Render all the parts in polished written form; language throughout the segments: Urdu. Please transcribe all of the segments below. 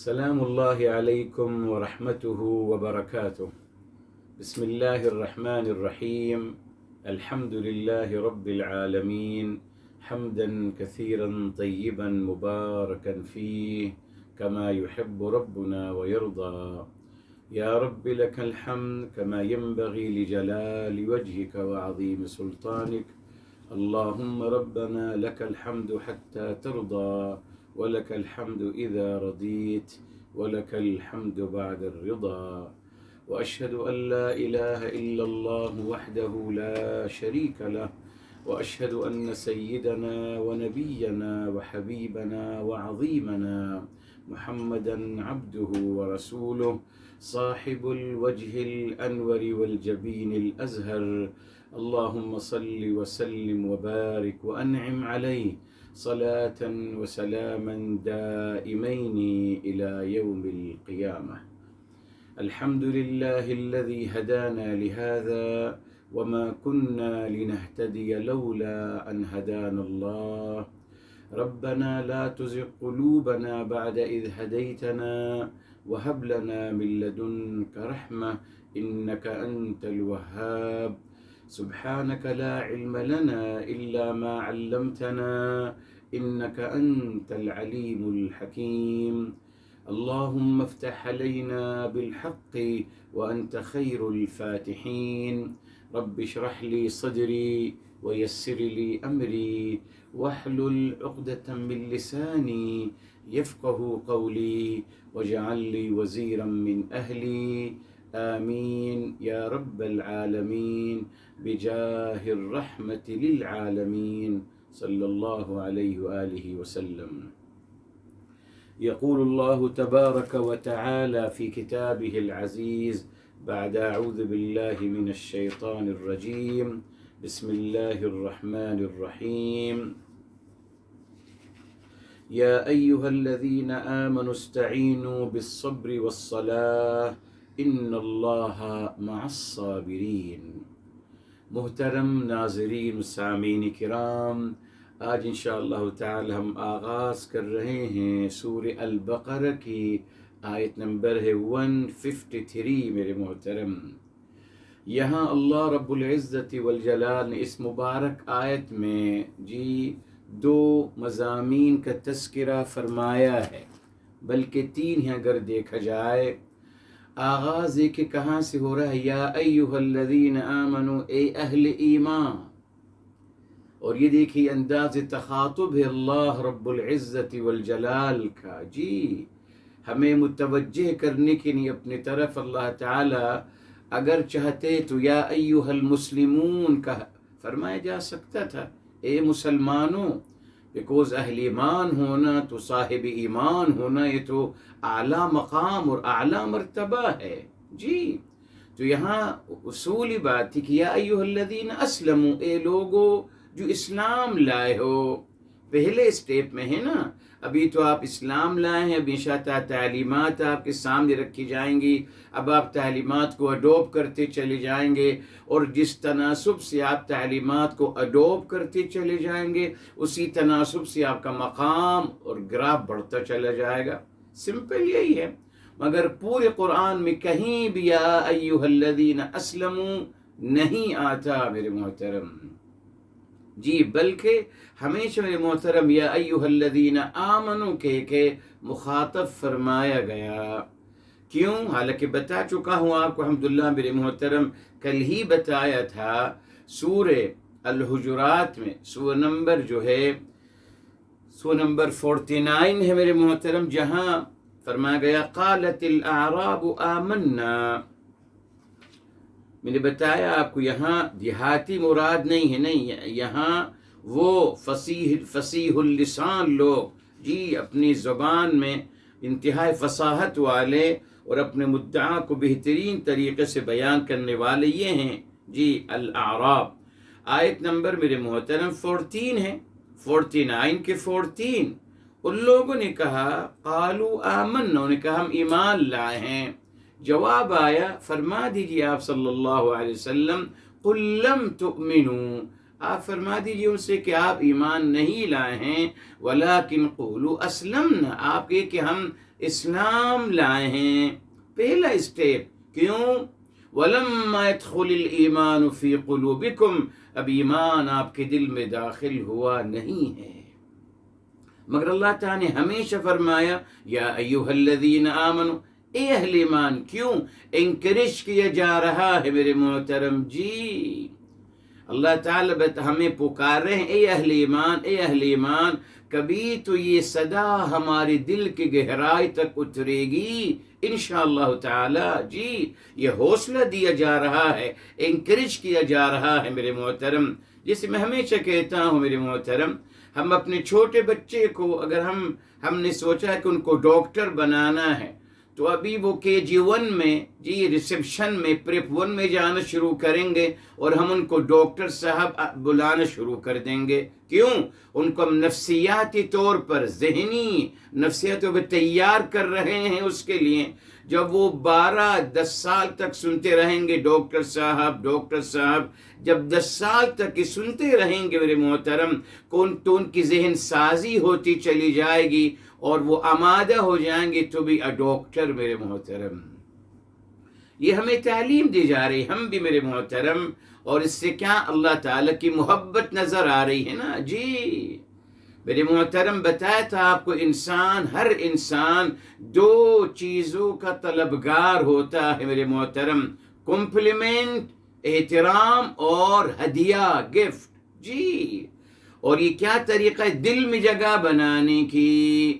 سلام الله عليكم ورحمته وبركاته. بسم الله الرحمن الرحيم. الحمد لله رب العالمين حمدا كثيرا طيبا مباركا فيه كما يحب ربنا ويرضى. يا رب لك الحمد كما ينبغي لجلال وجهك وعظيم سلطانك. اللهم ربنا لك الحمد حتى ترضى، ولك الحمد إذا رضيت، ولك الحمد بعد الرضا. وأشهد أن لا إله إلا الله وحده لا شريك له، وأشهد أن سيدنا ونبينا وحبيبنا وعظيمنا محمدا عبده ورسوله، صاحب الوجه الأنور والجبين الأزهر. اللهم صل وسلم وبارك وأنعم عليه صلاة وسلاما دائمين إلى يوم القيامة. الحمد لله الذي هدانا لهذا وما كنا لنهتدي لولا أن هدانا الله. ربنا لا تزغ قلوبنا بعد إذ هديتنا وهب لنا من لدنك رحمة إنك أنت الوهاب. سبحانك لا علم لنا إلا ما علمتنا إنك أنت العليم الحكيم. اللهم افتح علينا بالحق وأنت خير الفاتحين. رب اشرح لي صدري ويسر لي أمري واحلل عقدة من لساني يفقه قولي واجعل لي وزيرا من أهلي. آمين يا رب العالمين بجاه الرحمة للعالمين صلى الله عليه وآله وسلم. يقول الله تبارك وتعالى في كتابه العزيز بعد أعوذ بالله من الشيطان الرجيم. بسم الله الرحمن الرحيم. يا أيها الذين آمنوا استعينوا بالصبر والصلاة إن الله مع الصابرين. محترم ناظرین و سامعین کرام، آج انشاءاللہ تعالی ہم آغاز کر رہے ہیں سورہ البقرہ کی آیت نمبر ہے 153 میرے محترم۔ یہاں اللہ رب العزت والجلال نے اس مبارک آیت میں دو مضامین کا تذکرہ فرمایا ہے، بلکہ تین ہیں اگر دیکھا جائے۔ آغاز ہے کہ کہاں سے ہو رہا ہے؟ یا ایہا الذین آمنوا، اے اہل ایمان۔ اور یہ دیکھیے انداز تخاطب ہے اللہ رب العزت والجلال کا، ہمیں متوجہ کرنے کے لیے اپنی طرف اللہ تعالی اگر چاہتے تو یا ایہا المسلمون کا فرمایا جا سکتا تھا، اے مسلمانوں، بیکوز اہل ایمان ہونا تو صاحب ایمان ہونا یہ تو اعلیٰ مقام اور اعلیٰ مرتبہ ہے۔ تو یہاں اصولی بات تھی کہ یا ایھا الذین اسلموا، اے لوگو جو اسلام لائے ہو، پہلے اسٹیپ میں ہے نا، ابھی تو آپ اسلام لائے ہیں، اب انشاءاللہ تعلیمات آپ کے سامنے رکھی جائیں گی، اب آپ تعلیمات کو اڈوپٹ کرتے چلے جائیں گے، اور جس تناسب سے آپ تعلیمات کو اڈوپٹ کرتے چلے جائیں گے اسی تناسب سے آپ کا مقام اور گراف بڑھتا چلا جائے گا۔ سمپل یہی ہے، مگر پورے قرآن میں کہیں بھی یا ایھا الذین اسلموا نہیں آتا میرے محترم، بلکہ ہمیشہ میرے محترم یا ایھا الذین آمنوا کہ مخاطب فرمایا گیا۔ کیوں؟ حالانکہ بتا چکا ہوں آپ کو الحمدللہ میرے محترم، کل ہی بتایا تھا سورہ الحجرات میں سورہ نمبر 49 ہے میرے محترم، جہاں فرمایا گیا قالت الاعراب آمنا۔ میں نے بتایا آپ کو یہاں دیہاتی مراد نہیں ہے، نہیں، یہاں وہ فصیح اللسان لوگ، اپنی زبان میں انتہائی فصاحت والے اور اپنے مدعا کو بہترین طریقے سے بیان کرنے والے یہ ہیں الاعراب۔ آیت نمبر میرے محترم 14 ہے، 49 کے 14۔ ان لوگوں نے کہا قالوا آمنا، انہوں نے کہا ہم ایمان لائے ہیں۔ جواب آیا، فرما دیجیے آپ صلی اللہ علیہ وسلم قل لم تؤمنوا، آپ فرما دیجئے ان سے کہ آپ ایمان نہیں لائے ہیں، ولیکن قولوا اسلمنا، آپ کہے کہ ہم اسلام لائے ہیں، پہلا اسٹیپ۔ کیوں؟ ولما يدخل الایمان فی قلوبکم، اب ایمان آپ کے دل میں داخل ہوا نہیں ہے، مگر اللہ تعالیٰ نے ہمیشہ فرمایا یا ایھا الذین آمنوا، اے اہل ایمان۔ کیوں انکریج کیا جا رہا ہے میرے محترم جی؟ اللہ تعالیٰ ہمیں پکار رہے ہیں، اے اہل ایمان، اے اہل ایمان۔ کبھی تو یہ صدا ہمارے دل کی گہرائی تک اترے گی انشاءاللہ تعالی جی۔ یہ حوصلہ دیا جا رہا ہے، انکریج کیا جا رہا ہے میرے محترم۔ جیسے میں ہمیشہ کہتا ہوں میرے محترم، ہم اپنے چھوٹے بچے کو اگر ہم نے سوچا ہے کہ ان کو ڈاکٹر بنانا ہے، تو ابھی وہ KG1 میں جی ریسیپشن میں پریپ 1 میں جانا شروع کریں گے، اور ہم ان کو ڈاکٹر صاحب بلانا شروع کر دیں گے۔ کیوں؟ ان کو ہم نفسیاتی طور پر، ذہنی نفسیاتوں پہ تیار کر رہے ہیں اس کے لیے۔ جب وہ 12-10 سال تک سنتے رہیں گے ڈاکٹر صاحب ڈاکٹر صاحب، جب 10 سال تک یہ سنتے رہیں گے میرے محترم، تو ان کی ذہن سازی ہوتی چلی جائے گی اور وہ آمادہ ہو جائیں گے تو بھی ڈاکٹر میرے محترم۔ یہ ہمیں تعلیم دی جا رہی، ہم بھی میرے محترم، اور اس سے کیا اللہ تعالیٰ کی محبت نظر آ رہی ہے نا جی۔ میرے محترم بتایا تھا آپ کو، ہر انسان 2 چیزوں کا طلبگار ہوتا ہے میرے محترم، کمپلیمنٹ احترام اور ہدیہ گفٹ جی۔ اور یہ کیا طریقہ ہے دل میں جگہ بنانے کی؟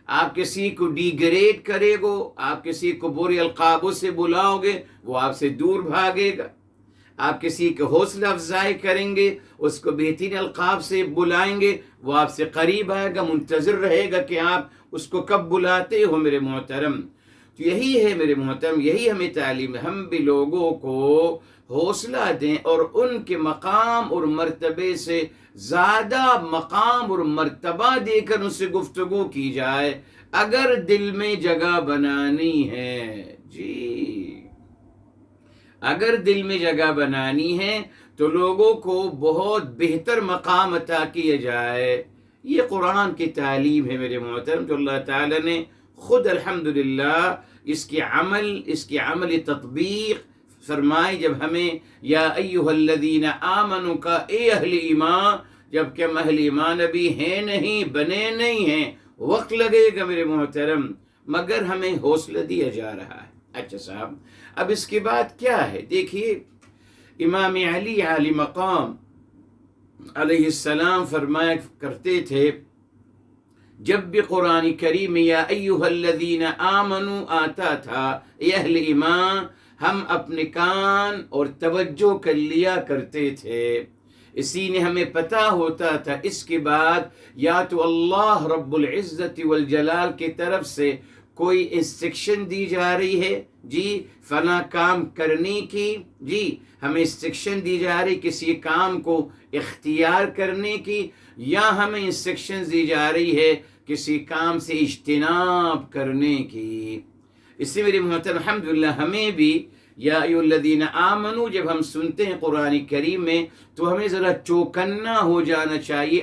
آپ کسی کو ڈی گریڈ کرے گو، آپ کسی کو برے القابوں سے بلاؤ گے، وہ آپ سے دور بھاگے گا۔ آپ کسی کو حوصلہ افزائی کریں گے، اس کو بہترین القاب سے بلائیں گے، وہ آپ سے قریب آئے گا، منتظر رہے گا کہ آپ اس کو کب بلاتے ہو میرے محترم۔ تو یہی ہے میرے محترم، یہی ہمیں تعلیم ہے، ہم بھی لوگوں کو حوصلہ دیں اور ان کے مقام اور مرتبے سے زیادہ مقام اور مرتبہ دے کر ان سے گفتگو کی جائے، اگر دل میں جگہ بنانی ہے جی۔ اگر دل میں جگہ بنانی ہے تو لوگوں کو بہت بہتر مقام عطا کیا جائے۔ یہ قرآن کی تعلیم ہے میرے محترم، جو اللہ تعالیٰ نے خود الحمدللہ اس کی عملی تطبیق فرمائی، جب ہمیں یا ایھا الذین آمنوا کا اے اہل ایمان، جبکہ ہم اہل ایمان ابھی ہیں نہیں، بنے نہیں ہیں، وقت لگے گا میرے محترم، مگر ہمیں حوصلہ دیا جا رہا ہے۔ اچھا صاحب، اب اس کے بعد کیا ہے؟ دیکھیے امام علی عالی مقام علیہ السلام فرمایا کرتے تھے، جب بھی قرآن کریم میں یا ایھا الذین آمنوا آتا تھا، اے اہل ایمان، ہم اپنے کان اور توجہ کر لیا کرتے تھے، اسی نے ہمیں پتہ ہوتا تھا اس کے بعد یا تو اللہ رب العزت والجلال کی طرف سے کوئی انسٹرکشن دی جا رہی ہے جی فلاں کام کرنے کی، جی ہمیں انسٹرکشن دی جا رہی کسی کام کو اختیار کرنے کی، یا ہمیں انسٹرکشن دی جا رہی ہے کسی کام سے اجتناب کرنے کی۔ اس سے میرے محترم الحمدللہ ہمیں بھی یا ایھا الذین آمنوا جب ہم سنتے ہیں قرآن کریم میں تو ہمیں ذرا چوکنا ہو جانا چاہیے،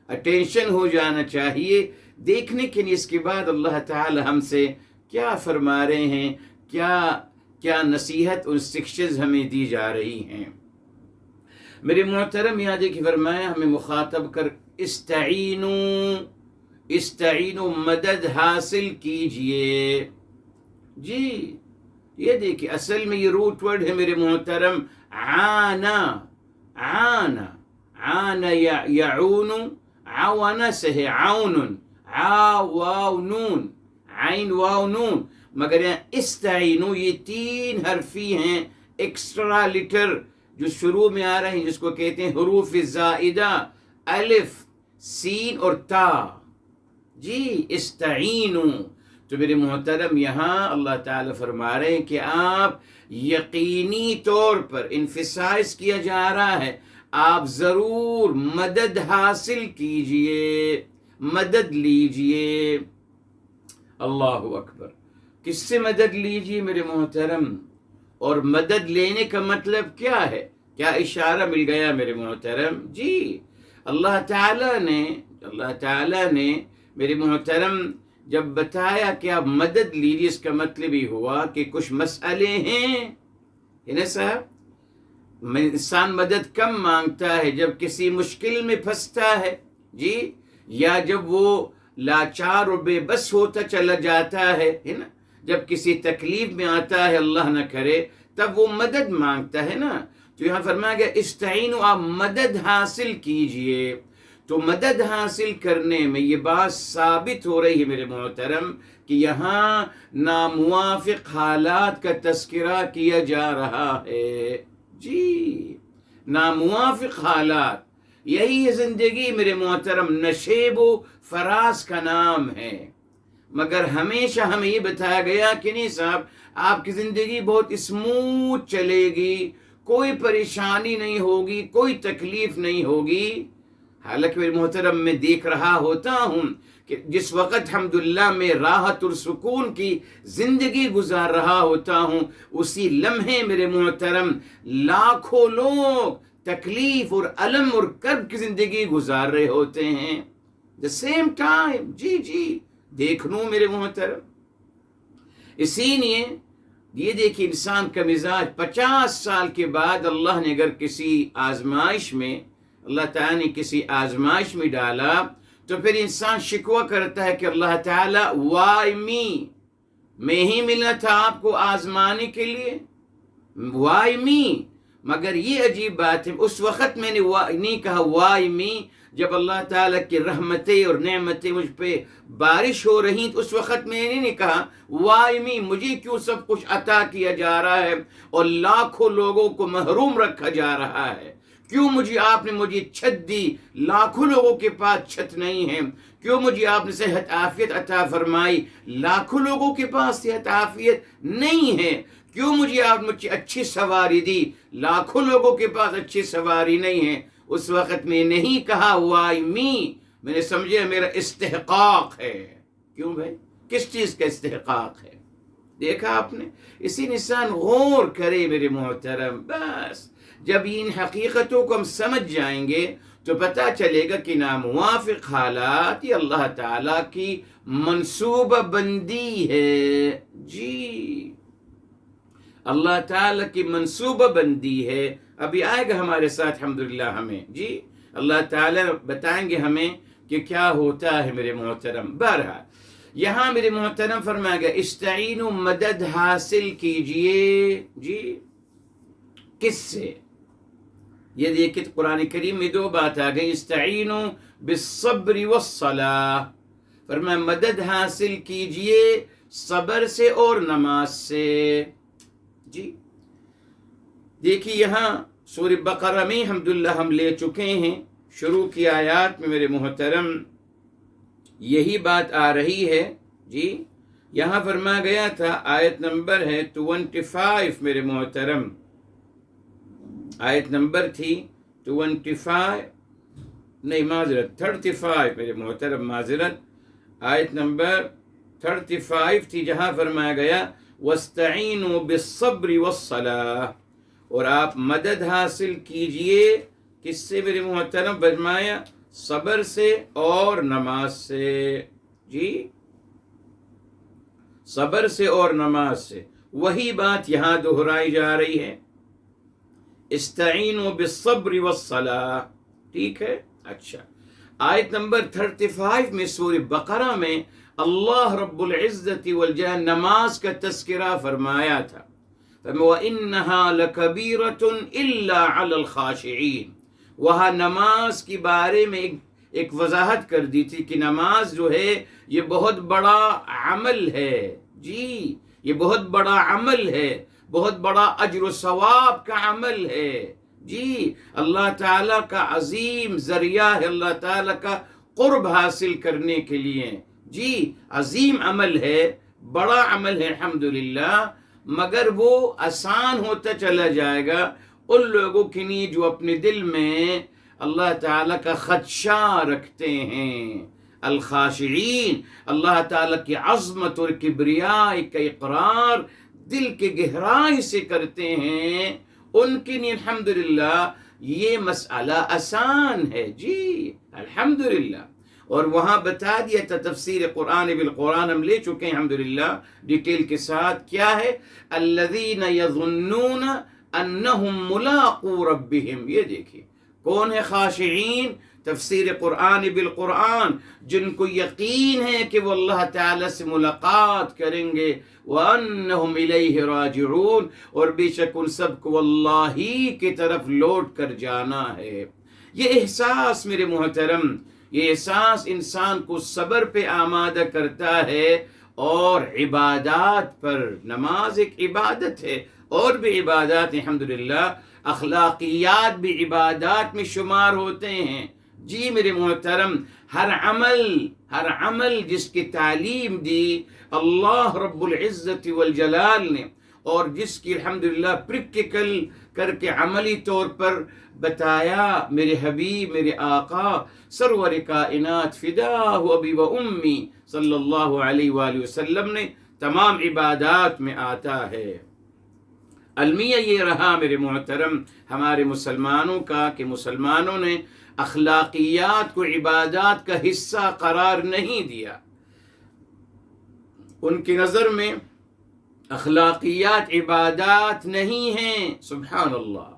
اٹینشن ہو جانا چاہیے، دیکھنے کے لیے اس کے بعد اللہ تعالی ہم سے کیا فرما رہے ہیں، کیا نصیحت اور انسٹرکشنز ہمیں دی جا رہی ہیں۔ میرے محترم یہاں دیکھیں فرمایا ہمیں مخاطب کر استعینوا مدد حاصل کیجئے جی۔ یہ دیکھیں اصل میں یہ روٹ ورڈ ہے میرے محترم عان یعون، عون سے ہے عون، واو نون، مگر یہاں استعینوا یہ 3 حرفی ہیں، ایکسٹرا لیٹر جو شروع میں آ رہے ہیں، جس کو کہتے ہیں حروف زائدہ، الف، سین اور تا جی، استعینوا۔ تو میرے محترم یہاں اللہ تعالیٰ فرما رہے ہیں کہ آپ یقینی طور پر انفسائز کیا جا رہا ہے، آپ ضرور مدد حاصل کیجئے، مدد لیجئے۔ اللہ اکبر، کس سے مدد لیجئے میرے محترم؟ اور مدد لینے کا مطلب کیا ہے کیا اشارہ مل گیا میرے محترم؟ جی اللہ تعالیٰ نے میرے محترم جب بتایا کہ آپ مدد لیجیے، اس کا مطلب ہی ہوا کہ کچھ مسئلے ہیں نا صاحب، انسان مدد کم مانگتا ہے جب کسی مشکل میں پھنستا ہے، جی، یا جب وہ لاچار اور بے بس ہوتا چلا جاتا ہے نا، جب کسی تکلیف میں آتا ہے اللہ نہ کرے تب وہ مدد مانگتا ہے نا۔ تو یہاں فرمایا گیا استعینوا، آپ مدد حاصل کیجئے۔ تو مدد حاصل کرنے میں یہ بات ثابت ہو رہی ہے میرے محترم کہ یہاں ناموافق حالات کا تذکرہ کیا جا رہا ہے، جی، ناموافق حالات، یہی ہے زندگی میرے محترم، نشیب و فراز کا نام ہے۔ مگر ہمیشہ ہمیں یہ بتایا گیا کہ نہیں صاحب آپ کی زندگی بہت اسموتھ چلے گی، کوئی پریشانی نہیں ہوگی، کوئی تکلیف نہیں ہوگی۔ حالانکہ میرے محترم میں دیکھ رہا ہوتا ہوں کہ جس وقت الحمدللہ میں راحت اور سکون کی زندگی گزار رہا ہوتا ہوں، اسی لمحے میرے محترم لاکھوں لوگ تکلیف اور الم اور کرب کی زندگی گزار رہے ہوتے ہیں the same time۔ جی دیکھ لوں میرے محترم، اسی لیے یہ دیکھیں انسان کا مزاج 50 سال کے بعد اللہ نے اگر کسی آزمائش میں، اللہ تعالیٰ نے کسی آزمائش میں ڈالا تو پھر انسان شکوہ کرتا ہے کہ اللہ تعالیٰ وائی می، میں ہی ملا تھا آپ کو آزمانے کے لیے، وائی می۔ مگر یہ عجیب بات ہے، اس وقت میں نے نہیں کہا وائی می جب اللہ تعالیٰ کی رحمتیں اور نعمتیں مجھ پہ بارش ہو رہی، تو اس وقت میں نے نہیں کہا وائی می، مجھے کیوں سب کچھ عطا کیا جا رہا ہے اور لاکھوں لوگوں کو محروم رکھا جا رہا ہے، کیوں آپ نے مجھے چھت دی، لاکھوں لوگوں کے پاس چھت نہیں ہے، کیوں مجھے آپ نے صحت عافیت عطا فرمائی، لاکھوں لوگوں کے پاس صحت عافیت نہیں ہے، کیوں مجھے اچھی سواری دی، لاکھوں لوگوں کے پاس اچھی سواری نہیں ہے۔ اس وقت میں نہیں کہا وائی می، میں نے سمجھا میرا استحقاق ہے۔ کیوں بھائی؟ کس چیز کا استحقاق ہے؟ دیکھا آپ نے؟ اسی انسان غور کرے میرے محترم، بس جب ان حقیقتوں کو ہم سمجھ جائیں گے تو پتہ چلے گا کہ ناموافق حالات یہ اللہ تعالیٰ کی منصوبہ بندی ہے، جی، اللہ تعالیٰ کی منصوبہ بندی ہے۔ ابھی آئے گا ہمارے ساتھ الحمدللہ ہمیں، جی، اللہ تعالیٰ بتائیں گے ہمیں کہ کیا ہوتا ہے میرے محترم۔ بہرحال یہاں میرے محترم فرمایا گیا استعینوا، مدد حاصل کیجئے، جی، کس سے؟ یہ دیکھیں قرآن کریم میں دو بات آ گئی، استعینوا بالصبر والصلاۃ، فرمایا مدد حاصل کیجئے صبر سے اور نماز سے، جی۔ دیکھیے یہاں سورہ بقرہ میں الحمدللہ ہم لے چکے ہیں، شروع کی آیات میں میرے محترم یہی بات آ رہی ہے، جی۔ یہاں فرمایا گیا تھا، آیت نمبر ہے 25 میرے محترم، آیت نمبر تھی 25، نہیں معذرت 35 میرے محترم، معذرت، آیت نمبر 35 تھی جہاں فرمایا گیا وَاسْتَعِينُوا بِالصَّبْرِ وَالصَّلَاةِ، اور آپ مدد حاصل کیجئے کس سے میرے محترم؟ فرمایا صبر سے اور نماز سے، جی، صبر سے اور نماز سے۔ وہی بات یہاں دہرائی جا رہی ہے، استعینوا بالصبر والصلاۃ، ٹھیک ہے؟ اچھا، آیت نمبر 35 میں سورہ بقرہ میں اللہ رب العزت والجلال نماز کا تذکرہ فرمایا تھا، وَإِنَّهَا لَكَبِيرَةٌ إِلَّا عَلَى الْخَاشِعِينَ، وہاں نماز کے بارے میں ایک وضاحت کر دی تھی کہ نماز جو ہے یہ بہت بڑا عمل ہے، جی، یہ بہت بڑا عمل ہے، بہت بڑا اجر و ثواب کا عمل ہے، جی، اللہ تعالیٰ کا عظیم ذریعہ ہے، اللہ تعالیٰ کا قرب حاصل کرنے کے لیے، جی، عظیم عمل ہے، بڑا عمل ہے الحمدللہ، مگر وہ آسان ہوتا چلا جائے گا ان لوگوں کے لیے جو اپنے دل میں اللہ تعالیٰ کا خدشہ رکھتے ہیں، الخاشعین، اللہ تعالیٰ کی عظمت اور کبریائی کا اقرار دل کے گہرائی سے کرتے ہیں، ان کے لیے الحمدللہ یہ مسئلہ آسان ہے جی الحمدللہ. اور وہاں بتا دیا تھا تفسیر قرآن بالقرآن ہم لے چکے ہیں الحمدللہ ڈیٹیل کے ساتھ. کیا ہے؟ الذین یظنون انہم ملاقو ربہم. یہ دیکھیے کون ہے خاشعین؟ تفسیر قرآن بالقرآن، جن کو یقین ہے کہ وہ اللہ تعالی سے ملاقات کریں گے. وَأَنَّهُمْ إِلَيْهِ رَاجِعُونَ، اور بے شک ان سب کو اللہ ہی کی طرف لوٹ کر جانا ہے. یہ احساس میرے محترم، یہ احساس انسان کو صبر پہ آمادہ کرتا ہے اور عبادات پر. نماز ایک عبادت ہے، اور بھی عبادات الحمدللہ، اخلاقیات بھی عبادات میں شمار ہوتے ہیں. جی میرے محترم، ہر عمل جس کی تعلیم دی اللہ رب العزت والجلال نے، اور جس کی الحمدللہ پریکٹیکل کر کے عملی طور پر بتایا میرے حبیب، میرے آقا سرور کائنات فداہ ابی و امی صلی اللہ علیہ وآلہ وسلم نے، تمام عبادات میں آتا ہے. المیہ یہ رہا میرے محترم ہمارے مسلمانوں کا کہ مسلمانوں نے اخلاقیات کو عبادات کا حصہ قرار نہیں دیا. ان کی نظر میں اخلاقیات عبادات نہیں ہیں. سبحان اللہ.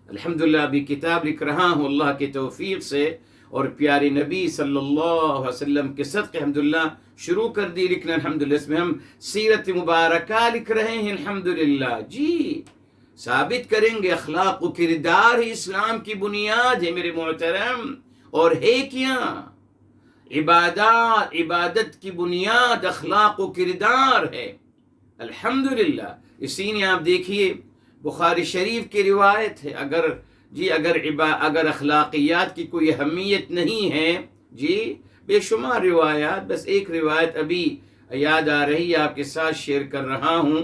الحمدللہ ابھی کتاب لکھ رہا ہوں اللہ کی توفیق سے، اور پیارے نبی صلی اللہ علیہ وسلم کے صدقے الحمدللہ شروع کر دی لکھنا الحمدللہ. اس میں ہم سیرت مبارکہ لکھ رہے ہیں الحمدللہ. جی ثابت کریں گے اخلاق و کردار ہی اسلام کی بنیاد ہے میرے محترم. اور ہے کیا؟ عبادت کی بنیاد اخلاق و کردار ہے الحمدللہ. اسی نے آپ دیکھیے بخاری شریف کی روایت ہے، اگر اخلاقیات کی کوئی اہمیت نہیں ہے جی بے شمار روایات، بس ایک روایت ابھی یاد آ رہی ہے آپ کے ساتھ شیئر کر رہا ہوں.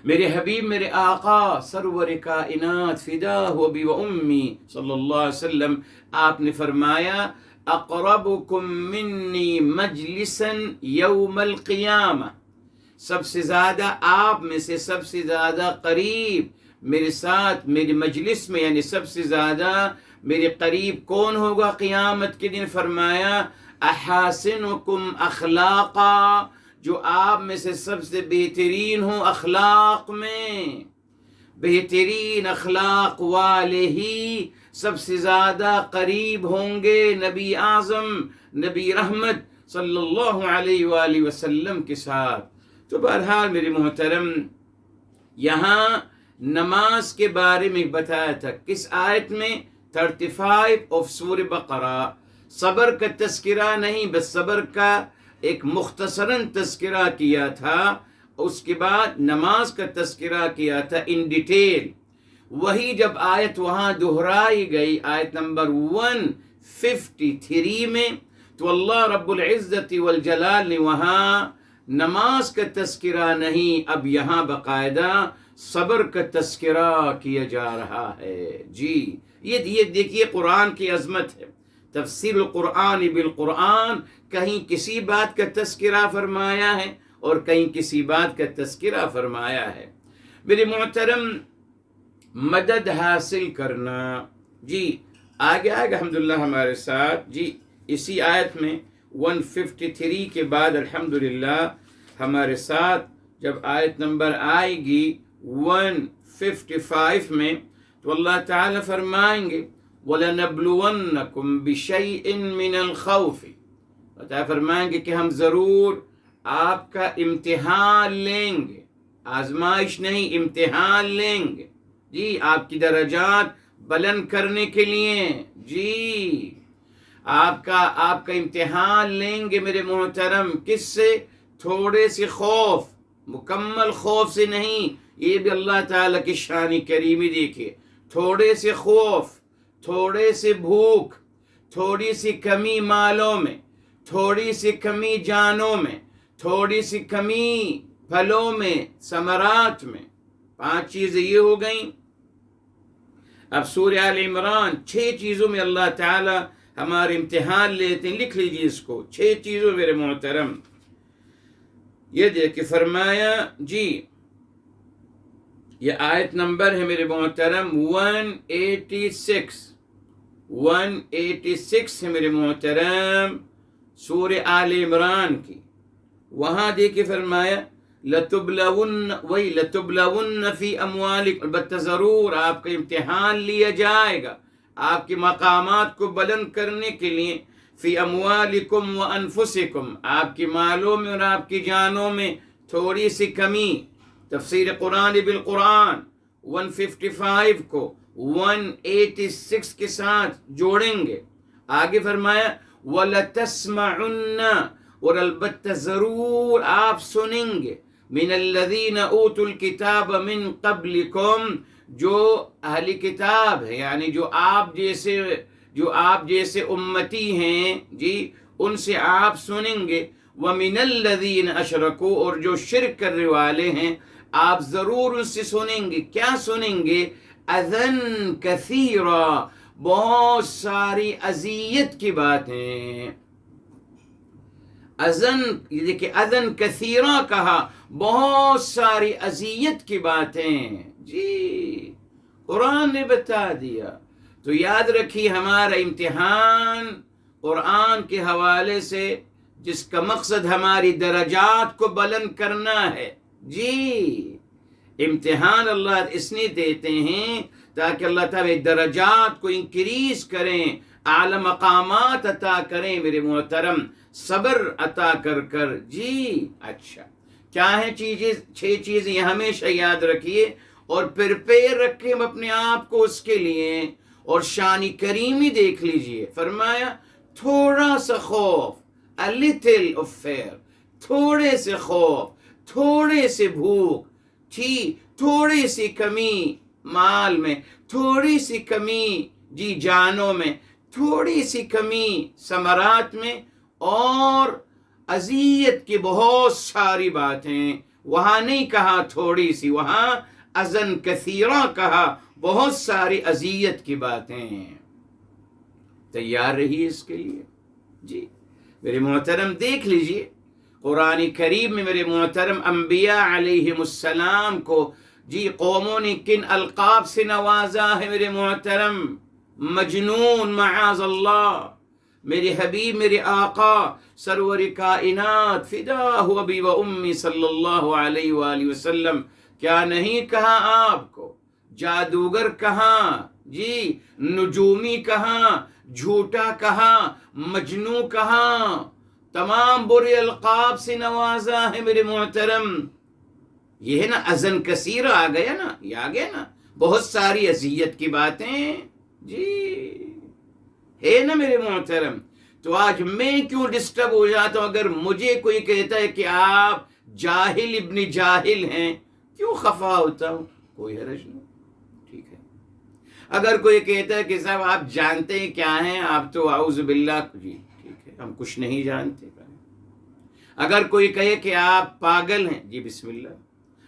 میرے حبیب، میرے آقا سرور کائنات فداہ ابی و امی صلی اللہ علیہ وسلم، آپ نے فرمایا اقربکم منی مجلسا یوم القیامہ، سب سے زیادہ آپ میں سے سب سے زیادہ قریب میرے ساتھ میری مجلس میں، یعنی سب سے زیادہ میرے قریب کون ہوگا قیامت کے دن؟ فرمایا احاسنکم اخلاقا، جو آپ میں سے سب سے بہترین ہوں اخلاق میں. بہترین اخلاق والے ہی سب سے زیادہ قریب ہوں گے نبی اعظم، نبی رحمت صلی اللہ علیہ وآلہ وسلم کے ساتھ. تو بہرحال میرے محترم، یہاں نماز کے بارے میں بتایا تھا کس آیت میں؟ 35 آف سورہ بقرہ. صبر کا تذکرہ نہیں، بس صبر کا ایک مختصراً تذکرہ کیا تھا، اس کے بعد نماز کا تذکرہ کیا تھا ان ڈیٹیل. وہی جب آیت وہاں دہرائی گئی آیت نمبر 153 میں، تو اللہ رب العزت والجلال نے وہاں نماز کا تذکرہ نہیں، اب یہاں باقاعدہ صبر کا تذکرہ کیا جا رہا ہے. جی یہ دیکھیے قرآن کی عظمت ہے. تفسیر القرآن بالقرآن، کہیں کسی بات کا تذکرہ فرمایا ہے اور کہیں کسی بات کا تذکرہ فرمایا ہے. میرے محترم، مدد حاصل کرنا. جی آگے الحمدللہ ہمارے ساتھ. جی اسی آیت میں 153 کے بعد الحمدللہ ہمارے ساتھ جب آیت نمبر آئے گی 155 میں، تو اللہ تعالیٰ فرمائیں گے وَلَنَبْلُوَنَّكُمْ بِشَيْءٍ مِّنَ الْخَوْفِ، اللہ فرمائیں گے کہ ہم ضرور آپ کا امتحان لیں گے. آزمائش نہیں، امتحان لیں گے. جی آپ کی درجات بلند کرنے کے لیے. جی آپ کا امتحان لیں گے میرے محترم. کس سے؟ تھوڑے سے خوف، مکمل خوف سے نہیں. یہ بھی اللہ تعالیٰ کی شان کریمی دیکھے. تھوڑے سے خوف، تھوڑے سے بھوک، تھوڑی سی کمی مالوں میں، تھوڑی سی کمی جانوں میں، تھوڑی سی کمی پھلوں میں، ثمرات میں. 5 چیزیں یہ ہو گئیں. اب سورہ آل عمران 6 چیزوں میں اللہ تعالیٰ ہمارے امتحان لیتے ہیں. لکھ لیجیے اس کو، 6 چیزوں میرے محترم. یہ دیکھ فرمایا جی یہ آیت نمبر ہے میرے محترم 186 ہے میرے محترم سورہ آل عمران کی. وہاں دیکھیں فرمایا لَتُبْلَوُنَّ فِي أَمْوَالِكُمْ، البتہ ضرور آپ کا امتحان لیا جائے گا آپ کے مقامات کو بلند کرنے کے لیے. فی اموالکم وانفسکم، آپ کی مالوں میں اور آپ کی جانوں میں تھوڑی سی کمی. تفسیر قرآن بالقرآن 155 کو 186 کے ساتھ جوڑیں گے. آگے فرمایا وَلَتَسْمَعُنَّ، اور البتہ ضرور آپ سنیں گے من الذین اوتوا الکتاب من قبلکم، جو اہل کتاب ہے یعنی جو آپ جیسے امتی ہیں جی، ان سے آپ سنیں گے. وَمِنَ الَّذِينَ أَشْرَكُوا، اور جو شرک کرنے والے ہیں آپ ضرور ان سے سنیں گے. کیا سنیں گے؟ اذًا کثیرا، بہت ساری اذیت کی باتیں. اذًا، یہ دیکھیں اذًا کثیرا کہا، بہت ساری اذیت کی باتیں. جی قرآن نے بتا دیا. تو یاد رکھیے ہمارا امتحان قرآن کے حوالے سے، جس کا مقصد ہماری درجات کو بلند کرنا ہے. جی امتحان اللہ اس لیے دیتے ہیں تاکہ اللہ تعالیٰ درجات کو انکریز کریں، اعلی مقامات عطا کریں میرے محترم، صبر عطا کر. جی اچھا، کیا ہیں چیزیں؟ 6 چیزیں یہ ہمیشہ یاد رکھیے اور پریپیئر رکھیں اپنے آپ کو اس کے لیے. اور شان کریمی دیکھ لیجئے، فرمایا تھوڑا سا خوف، a little of fear، تھوڑے سے خوف، تھوڑے سے بھوک تھی، تھوڑی سی کمی مال میں، تھوڑی سی کمی جی جانوں میں، تھوڑی سی کمی ثمرات میں، اور اذیت کی بہت ساری باتیں. وہاں نہیں کہا تھوڑی سی، وہاں اذًا کثیرا کہا، بہت ساری اذیت کی باتیں. تیار رہیے اس کے لیے. جی میرے محترم دیکھ لیجئے قرآن کریم میں میرے محترم انبیاء علیہم السلام کو جی قوموں نے کن القاب سے نوازا ہے میرے محترم. مجنون معاذ اللہ، میرے حبیب میرے آقا سرور کائنات فداہ ابی و امی صلی اللہ علیہ وآلہ وسلم، کیا نہیں کہا آپ کو؟ جادوگر کہاں جی، نجومی کہاں، جھوٹا کہاں، مجنوں کہاں، تمام برے القاب سے نوازا ہے میرے محترم. یہ ہے نا اذًا کثیر، آ گیا نا، یہ آ گیا نا، بہت ساری اذیت کی باتیں. جی ہے نا میرے محترم. تو آج میں کیوں ڈسٹرب ہو جاتا ہوں اگر مجھے کوئی کہتا ہے کہ آپ جاہل ابن جاہل ہیں؟ کیوں خفا ہوتا ہوں؟ کوئی حرج نہیں، ٹھیک ہے. اگر کوئی کہتا ہے کہ صاحب آپ جانتے ہیں کیا ہیں، آپ تو اعوذ باللہ، جی ٹھیک ہے، ہم کچھ نہیں جانتے. اگر کوئی کہے کہ آپ پاگل ہیں، جی بسم اللہ.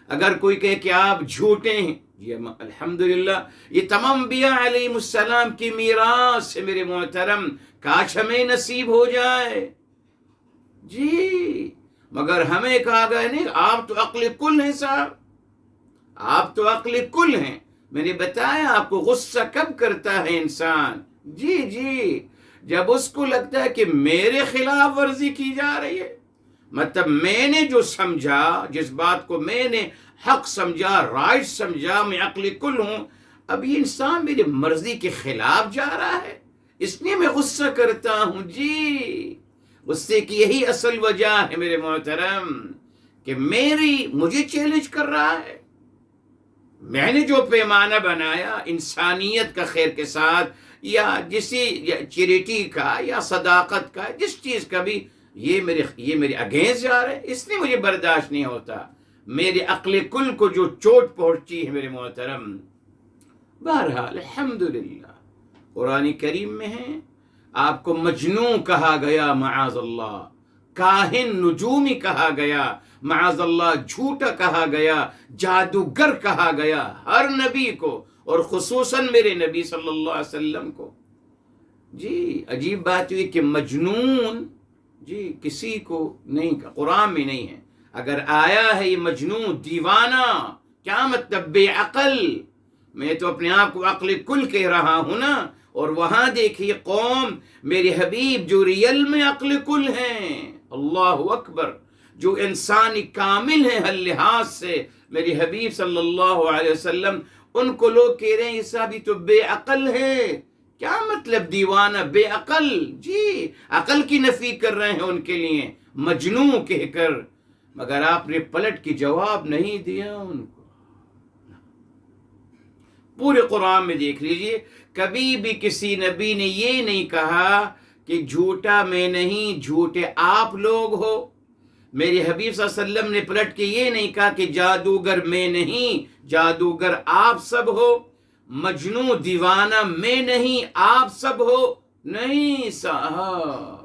اگر کوئی کہے کہ آپ جھوٹے ہیں، جی الحمدللہ. یہ تمام انبیاء علیہ السلام کی میراث ہے میرے محترم، کاش ہمیں نصیب ہو جائے. جی مگر ہمیں کہا گیا نہیں، آپ تو عقل کل ہیں صاحب، آپ تو عقل کل ہیں. میں نے بتایا آپ کو غصہ کب کرتا ہے انسان؟ جی جب اس کو لگتا ہے کہ میرے خلاف ورزی کی جا رہی ہے، مطلب میں نے جو سمجھا، جس بات کو میں نے حق سمجھا، رائٹ سمجھا، میں عقل کل ہوں، اب یہ انسان میری مرضی کے خلاف جا رہا ہے، اس لیے میں غصہ کرتا ہوں. جی غصے کی یہی اصل وجہ ہے میرے محترم کہ مجھے چیلنج کر رہا ہے. میں نے جو پیمانہ بنایا انسانیت کا خیر کے ساتھ، یا چیریٹی کا، یا صداقت کا، جس چیز کا بھی، یہ میرے اگینسٹ جا رہا ہے، اس لیے مجھے برداشت نہیں ہوتا. میرے عقل کل کو جو چوٹ پہنچی ہے میرے محترم. بہرحال الحمدللہ قرآن کریم میں ہے، آپ کو مجنوں کہا گیا معاذ اللہ، کاہن نجومی کہا گیا معاذ اللہ، جھوٹا کہا گیا، جادوگر کہا گیا ہر نبی کو، اور خصوصاً میرے نبی صلی اللہ علیہ وسلم کو. جی عجیب بات ہوئی کہ مجنون جی کسی کو نہیں، قرآن میں نہیں ہے. اگر آیا ہے یہ مجنون دیوانہ، کیا مطلب بے عقل؟ میں تو اپنے آپ کو عقل کل کہہ رہا ہوں نا. اور وہاں دیکھیے قوم میرے حبیب جو ریل میں عقل کل ہیں، اللہ اکبر، جو انسانی کامل ہیں ہر لحاظ سے، میرے حبیب صلی اللہ علیہ وسلم، ان کو لوگ کہہ رہے ہیں یہ ابھی تو بے عقل ہے. کیا مطلب دیوانہ بے عقل؟ جی عقل کی نفی کر رہے ہیں ان کے لیے مجنون کہہ کر، مگر آپ نے پلٹ کے جواب نہیں دیا ان کو. پورے قرآن میں دیکھ لیجئے کبھی بھی کسی نبی نے یہ نہیں کہا کہ جھوٹا میں نہیں، جھوٹے آپ لوگ ہو. میرے حبیب صلی اللہ علیہ وسلم نے پلٹ کے یہ نہیں کہا کہ جادوگر میں نہیں، جادوگر آپ سب ہو، مجنون دیوانہ میں نہیں، آپ سب ہو. نہیں صاحب،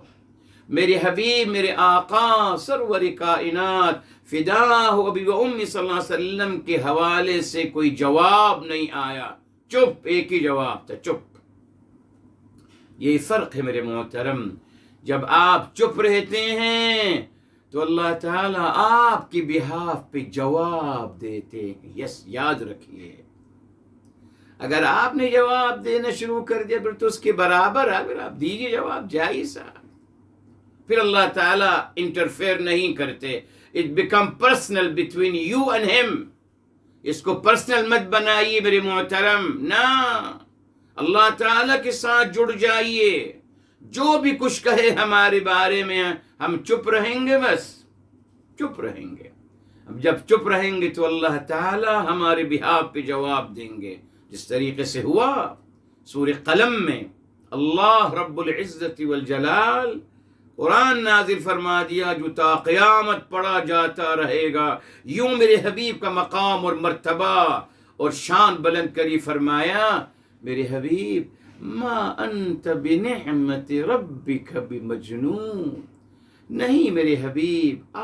میرے حبیب، میرے آقا سرور کائنات فداہ ابی و امی صلی اللہ علیہ وسلم کے حوالے سے کوئی جواب نہیں آیا. چپ، ایک ہی جواب تھا، چپ. یہی فرق ہے میرے محترم. جب آپ چپ رہتے ہیں تو اللہ تعالیٰ آپ کی بہاف پہ جواب دیتے ہیں. یس، یاد رکھیے، اگر آپ نے جواب دینا شروع کر دیا پھر تو اس کے برابر اگر آپ دیجیے جواب جائز ہے، پھر اللہ تعالیٰ انٹرفیئر نہیں کرتے. It become personal between you and ہم. اس کو پرسنل مت بنائیے میرے محترم، نہ، اللہ تعالیٰ کے ساتھ جڑ جائیے. جو بھی کچھ کہے ہمارے بارے میں ہم چپ رہیں گے، بس چپ رہیں گے. اب جب چپ رہیں گے تو اللہ تعالیٰ ہمارے بہاف پہ جواب دیں گے، جس طریقے سے ہوا سورہ قلم میں. اللہ رب العزت والجلال قرآن نازل فرما دیا جو تا قیامت پڑھا جاتا رہے گا. یوں میرے حبیب کا مقام اور مرتبہ اور شان بلند کری. فرمایا میرے حبیب ما انت بنعمت ربک بمجنون. نہیں میرے حبیب،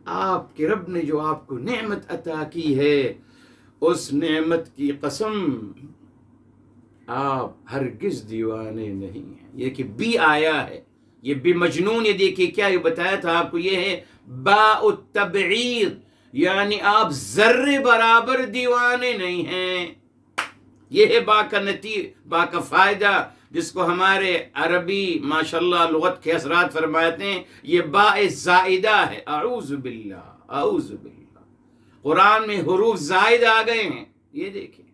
آپ کے رب نے جو آپ کو نعمت عطا کی ہے اس نعمت کی قسم آپ ہرگز دیوانے نہیں ہیں. یہ کہ بھی آیا ہے، یہ بھی مجنون. یہ دیکھیے کیا یہ بتایا تھا آپ کو، یہ ہے باء التبعید، یعنی آپ ذرے برابر دیوانے نہیں ہیں. یہ ہے با کا با کا فائدہ، جس کو ہمارے عربی ماشاءاللہ لغت کے حضرات فرماتے ہیں یہ باء زائدہ ہے. اعوذ باللہ، اعوذ باللہ. قرآن میں حروف زائد آ گئے ہیں. یہ دیکھیں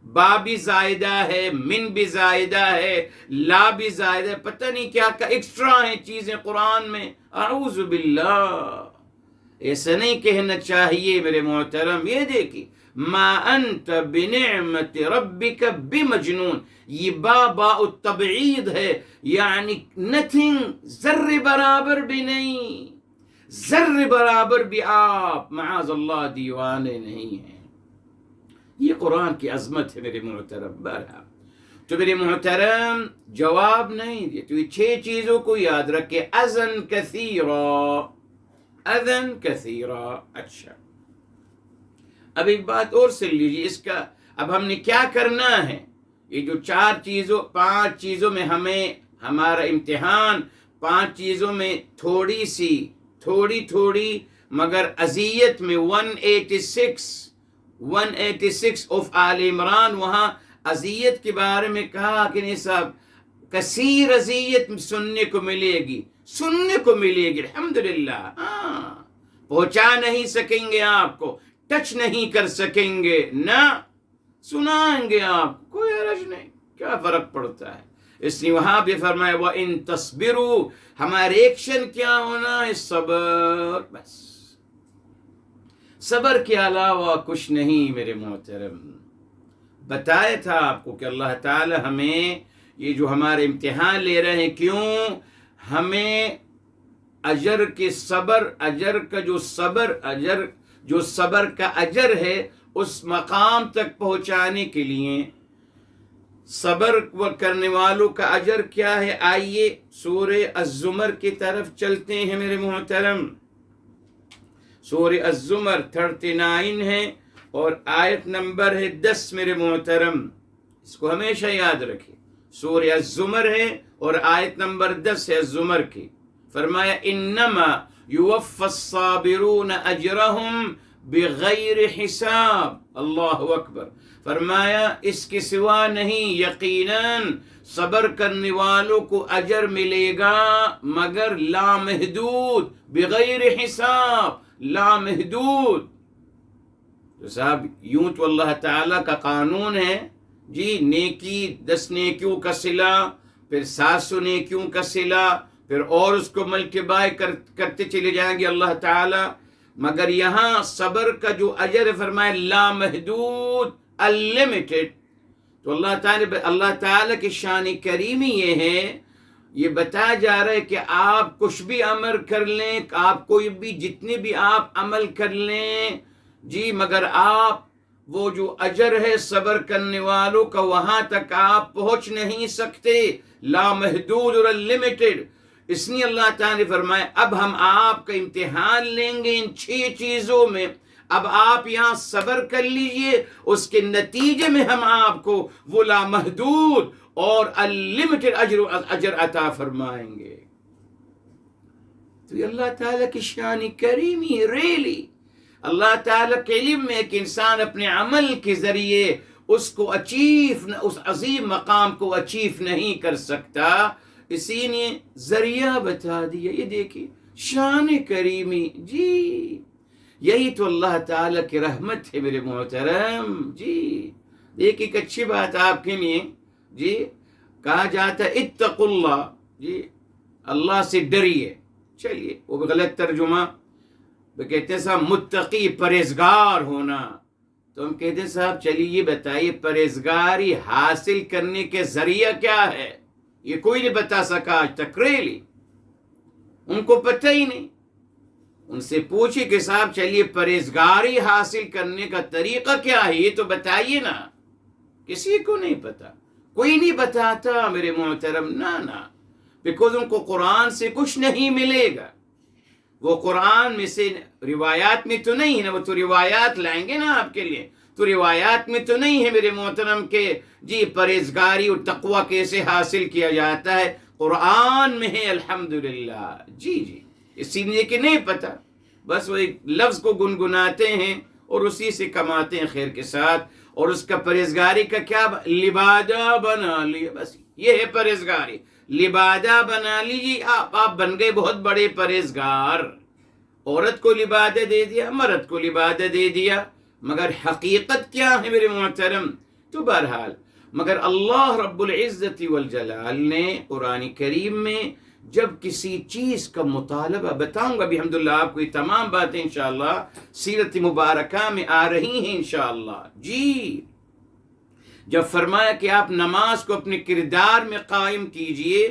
با بھی زائدہ ہے، من بھی زائدہ ہے، لا بھی زائدہ ہے، پتہ نہیں کیا ایکسٹرا ہیں چیزیں قرآن میں. اعوذ باللہ، ایسا نہیں کہنا چاہیے میرے محترم. یہ دیکھیے ما انت بنعمت ربک بمجنون، یہ باء التبعید ہے، یعنی نتھنگ، ذرے برابر بھی نہیں، ذرے برابر بھی آپ معاذ اللہ دیوانے نہیں ہیں. یہ قرآن کی عظمت ہے میرے محترم. بہرحال تو میرے محترم جواب نہیں دیا تو یہ 6 چیزوں کو یاد رکھے. اذن کثیرا، اذن کثیرا. اچھا، اب ایک بات اور سن لیجیے اس کا. اب ہم نے کیا کرنا ہے؟ یہ جو 5 چیزوں میں ہمیں ہمارا امتحان 5 چیزوں میں تھوڑی مگر اذیت میں 186 آف آل عمران، وہاں اذیت کے بارے میں کہا کہ نہیں صاحب کثیر اذیت سننے کو ملے گی، الحمدللہ. پہنچا نہیں سکیں گے آپ کو، ٹچ نہیں کر سکیں گے، نہ سنائیں گے آپ، کوئی حرج نہیں، کیا فرق پڑتا ہے. اس لیے وہاں بھی فرمایا وَإِن تَصْبِرُوا، ہمارا ایکشن کیا ہونا ہے؟ صبر، بس صبر کے علاوہ کچھ نہیں میرے محترم. بتایا تھا آپ کو کہ اللہ تعالی ہمیں یہ جو ہمارے امتحان لے رہے ہیں، کیوں؟ ہمیں اجر کے صبر، اجر کا جو صبر کا اجر ہے اس مقام تک پہنچانے کے لیے. صبر کرنے والوں کا اجر کیا ہے؟ آئیے سورہ الزمر کی طرف چلتے ہیں میرے محترم. سورہ الزمر 39 ہے اور آیت نمبر ہے 10 میرے محترم. اس کو ہمیشہ یاد رکھیں. سورہ الزمر ہے اور آیت نمبر 10 ہے الزمر کی. فرمایا انما یوفی الصابرون اجرہم بغیر حساب. اللہ اکبر. فرمایا اس کے سوا نہیں، یقیناً صبر کرنے والوں کو اجر ملے گا مگر لامحدود، بغیر حساب، لامحدود. تو صاحب یوں تو اللہ تعالیٰ کا قانون ہے جی، نیکی 10 نیکیوں کا صلہ، پھر 700 نیکیوں کا صلہ، پھر اور اس کو ملٹیپلائی کرتے چلے جائیں گے اللہ تعالیٰ. مگر یہاں صبر کا جو اجر فرمائے لامحدود، unlimited. تو اللہ تعالیٰ کی شان کریمی یہ ہے، یہ بتایا جا رہا ہے کہ آپ کچھ بھی عمل کر لیں، آپ کوئی بھی جتنے بھی آپ عمل کر لیں جی، مگر آپ وہ جو اجر ہے صبر کرنے والوں کا وہاں تک آپ پہنچ نہیں سکتے، لامحدود اور unlimited. اس لیے اللہ تعالیٰ نے فرمایا اب ہم آپ کا امتحان لیں گے ان 6 چیزوں میں، اب آپ یہاں صبر کر لیجئے، اس کے نتیجے میں ہم آپ کو وہ لامحدود اور unlimited اجر عطا فرمائیں گے. تو یہ اللہ تعالیٰ کی شان کریمی. ریلی اللہ تعالیٰ کے علم میں کہ انسان اپنے عمل کے ذریعے اس کو اس عظیم مقام کو اچیو نہیں کر سکتا، اسی نے ذریعہ بتا دیا. یہ دیکھیے شان کریمی جی، یہی تو اللہ تعالیٰ کی رحمت ہے میرے محترم جی. ایک اچھی بات آپ کے لیے جی، کہا جاتا ہے اتقوا اللہ جی، اللہ سے ڈریے. چلیے وہ بھی غلط ترجمہ، وہ کہتے ہیں صاحب متقی، پرہیزگار ہونا. تو ہم کہتے ہیں صاحب چلیے یہ بتائیے پرہیزگاری حاصل کرنے کے ذریعہ کیا ہے؟ یہ کوئی نہیں بتا سکا آج تک. ریلی ان کو پتہ ہی نہیں. ان سے پوچھے کہ صاحب چلیے پرہیزگاری حاصل کرنے کا طریقہ کیا ہے، یہ تو بتائیے نا. کسی کو نہیں پتا، کوئی نہیں بتاتا میرے محترم. نا بیکوز ان کو قرآن سے کچھ نہیں ملے گا. وہ قرآن میں سے روایات میں تو نہیں ہے نا، وہ تو روایات لائیں گے نا آپ کے لیے. تو روایات میں تو نہیں ہے میرے محترم کہ جی پرہیزگاری اور تقوی کیسے حاصل کیا جاتا ہے. قرآن میں ہے الحمدللہ جی. اسی لیے کہ نہیں پتا، بس وہ ایک لفظ کو گنگناتے ہیں اور اسی سے کماتے ہیں خیر کے ساتھ. اور اس کا پرہیزگاری کا کیا لبادہ بنا لیا، بس یہ ہے پرہیزگاری. لبادہ بنا لیجیے آپ بن گئے بہت بڑے پرہیزگار. عورت کو لبادہ دے دیا، مرد کو لبادہ دے دیا، مگر حقیقت کیا ہے میرے محترم؟ تو بہرحال مگر اللہ رب العزت والجلال نے قرآن کریم میں جب کسی چیز کا مطالبہ، بتاؤں گا ابھی الحمدللہ آپ کو یہ تمام باتیں انشاءاللہ سیرت مبارکہ میں آ رہی ہیں انشاءاللہ جی. جب فرمایا کہ آپ نماز کو اپنے کردار میں قائم کیجئے،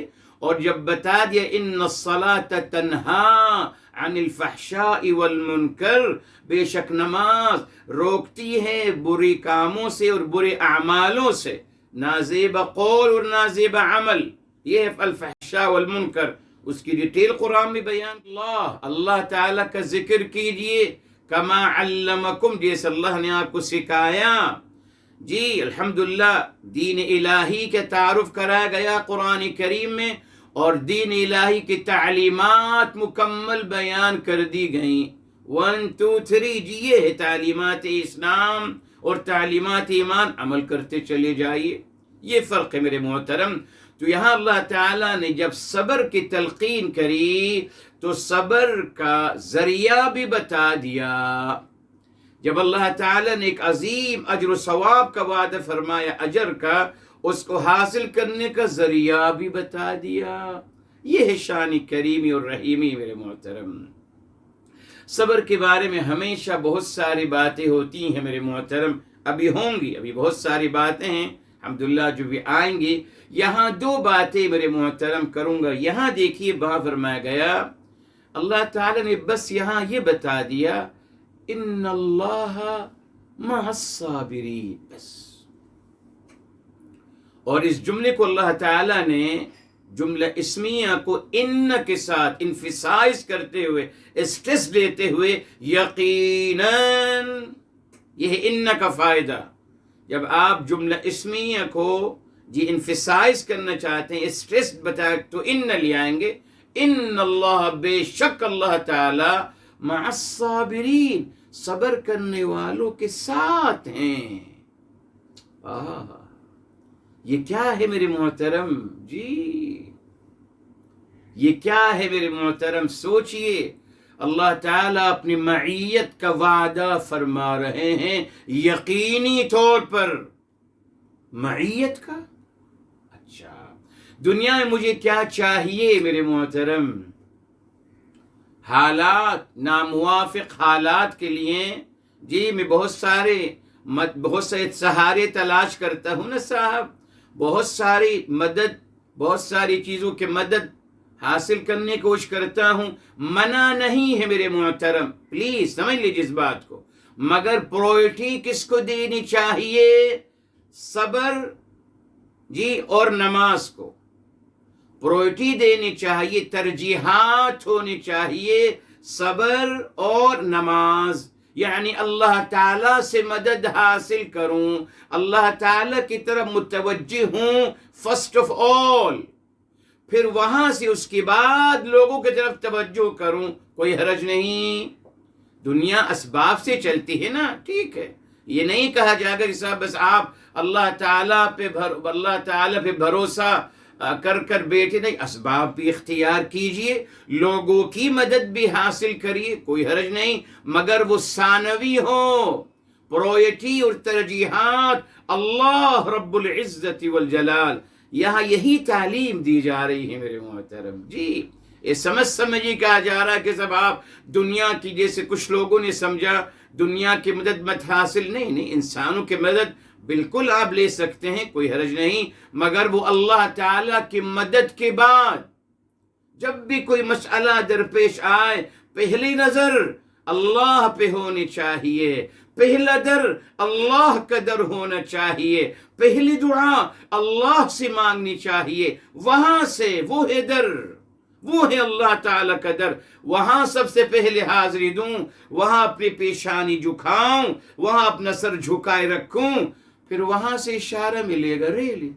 اور جب بتا دیا ان الصلاۃ تنہا عن الفحشاء والمنکر، بے شک نماز روکتی ہے برے کاموں سے اور برے اعمالوں سے، نازیبہ قول اور نازیبہ عمل. یہ ہے الفحشاء والمنکر. اس کی ڈیٹیل قرآن میں بیان. اللہ تعالیٰ کا ذکر کیجئے کما علمکم، جیسے اللہ نے آپ کو سکھایا جی. الحمدللہ دین الہی کے تعارف کرایا گیا قرآن کریم میں، اور دین الہی کی تعلیمات مکمل بیان کر دی گئیں. 1 2 3 جی یہ ہے تعلیمات اسلام اور تعلیمات ایمان، عمل کرتے چلے جائیے. یہ فرق ہے میرے محترم. تو یہاں اللہ تعالیٰ نے جب صبر کی تلقین کری تو صبر کا ذریعہ بھی بتا دیا. جب اللہ تعالیٰ نے ایک عظیم اجر و ثواب کا وعدہ فرمایا اجر کا، اس کو حاصل کرنے کا ذریعہ بھی بتا دیا. یہ ہے شان کریمی اور رحیمی میرے محترم. صبر کے بارے میں ہمیشہ بہت ساری باتیں ہوتی ہیں میرے محترم، ابھی ہوں گی، ابھی بہت ساری باتیں ہیں الحمدللہ جو بھی آئیں گی. یہاں 2 باتیں میرے محترم کروں گا. یہاں دیکھیے وہاں فرمایا گیا اللہ تعالیٰ نے بس یہاں یہ بتا دیا ان اللہ مع الصابرین بس. اور اس جملے کو اللہ تعالیٰ نے جملہ اسمیہ کو ان کے ساتھ انفسائز کرتے ہوئے، اسٹریس دیتے ہوئے، یقیناً یہ ہے ان کا فائدہ. جب آپ جملہ اسمیہ کو جی انفسائز کرنا چاہتے ہیں، اسٹریس بتا تو ان لے آئیں گے. ان اللہ، بے شک اللہ تعالی، مع الصابرین، صبر کرنے والوں کے ساتھ ہیں۔ یہ کیا ہے میرے محترم؟ جی یہ کیا ہے میرے محترم؟ سوچئے، اللہ تعالیٰ اپنی معیت کا وعدہ فرما رہے ہیں یقینی طور پر۔ معیت کا؟ اچھا، دنیا میں مجھے کیا چاہیے میرے محترم؟ حالات، ناموافق حالات کے لیے جی میں بہت سے سہارے تلاش کرتا ہوں نا صاحب، بہت ساری مدد، بہت ساری چیزوں کی مدد حاصل کرنے کی کوشش کرتا ہوں، منع نہیں ہے میرے محترم، پلیز سمجھ لیجیے اس بات کو، مگر پرائورٹی کس کو دینی چاہیے؟ صبر جی اور نماز کو پرائورٹی دینی چاہیے، ترجیحات ہونی چاہیے، صبر اور نماز، یعنی اللہ تعالیٰ سے مدد حاصل کروں، اللہ تعالیٰ کی طرف متوجہ ہوں فرسٹ آف آل، پھر وہاں سے اس کے بعد لوگوں کی طرف توجہ کروں، کوئی حرج نہیں۔ دنیا اسباب سے چلتی ہے نا، ٹھیک ہے، یہ نہیں کہا جائے گا کہ صاحب بس آپ اللہ تعالیٰ پہ بھروسہ کر بیٹھے، نہیں، اسباب بھی اختیار کیجئے، لوگوں کی مدد بھی حاصل کریے، کوئی حرج نہیں، مگر وہ ثانوی ہو، پرائورٹی اور ترجیحات اللہ رب العزت والجلال، یہاں یہی تعلیم دی جا رہی ہے میرے محترم۔ جی یہ سمجھیے کہا جا رہا ہے کہ سب آپ دنیا کی، جیسے کچھ لوگوں نے سمجھا دنیا کی مدد مت حاصل، نہیں، انسانوں کی مدد بالکل آپ لے سکتے ہیں، کوئی حرج نہیں، مگر وہ اللہ تعالیٰ کی مدد کے بعد جب بھی کوئی مسئلہ درپیش آئے، پہلی نظر اللہ پہ ہونی چاہیے، پہلا در اللہ کا در ہونا چاہیے، پہلی دعا اللہ سے مانگنی چاہیے، وہاں سے وہ ہے در، وہ ہے اللہ تعالیٰ کا در، وہاں سب سے پہلے حاضری دوں، وہاں اپنی پیشانی جھکاؤں، وہاں اپنا سر جھکائے رکھوں، پھر وہاں سے اشارہ ملے گا، ریلی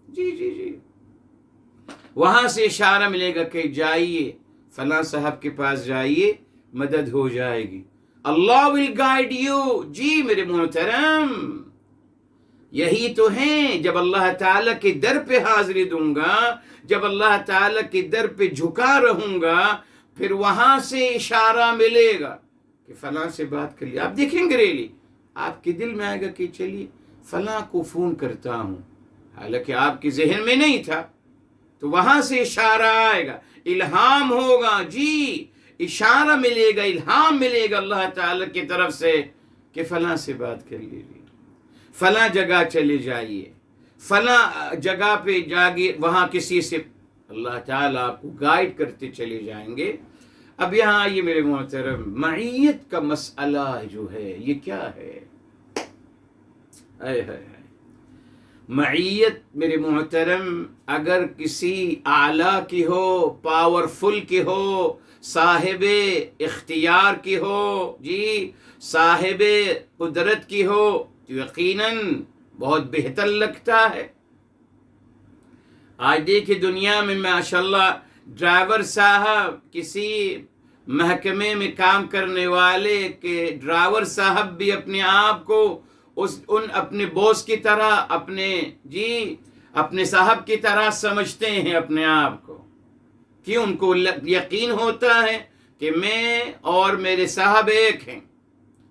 جی وہاں سے اشارہ ملے گا کہ جائیے فلاں صاحب کے پاس جائیے، مدد ہو جائے گی، اللہ ول گائیڈ یو۔ جی میرے محترم، یہی تو ہیں، جب اللہ تعالیٰ کے در پہ حاضری دوں گا، جب اللہ تعالیٰ کے در پہ جھکا رہوں گا، پھر وہاں سے اشارہ ملے گا کہ فلاں سے بات کر لی، آپ دیکھیں گے ریلی، آپ کے دل میں آئے گا کہ چلیے فلاں کو فون کرتا ہوں، حالانکہ آپ کے ذہن میں نہیں تھا، تو وہاں سے اشارہ آئے گا، الہام ہوگا، جی اشارہ ملے گا، الہام ملے گا اللہ تعالیٰ کی طرف سے کہ فلاں سے بات کر لیجیے، فلاں جگہ چلے جائیے، فلاں جگہ پہ جاگے، وہاں کسی سے اللہ تعالیٰ آپ کو گائیڈ کرتے چلے جائیں گے۔ اب یہاں آئیے میرے محترم، معیت کا مسئلہ جو ہے یہ کیا ہے؟ معیت میرے محترم اگر کسی اعلیٰ کی ہو، پاورفل کی ہو، صاحب اختیار کی ہو، جی صاحب قدرت کی ہو، تو یقیناً بہت بہتر لگتا ہے۔ آج دیکھیں دنیا میں ماشاءاللہ ڈرائیور صاحب، کسی محکمے میں کام کرنے والے کے ڈرائیور صاحب بھی اپنے آپ کو اپنے باس کی طرح، اپنے صاحب کی طرح سمجھتے ہیں اپنے آپ کو، کیوں؟ ان کو یقین ہوتا ہے کہ میں اور میرے صاحب ایک ہیں،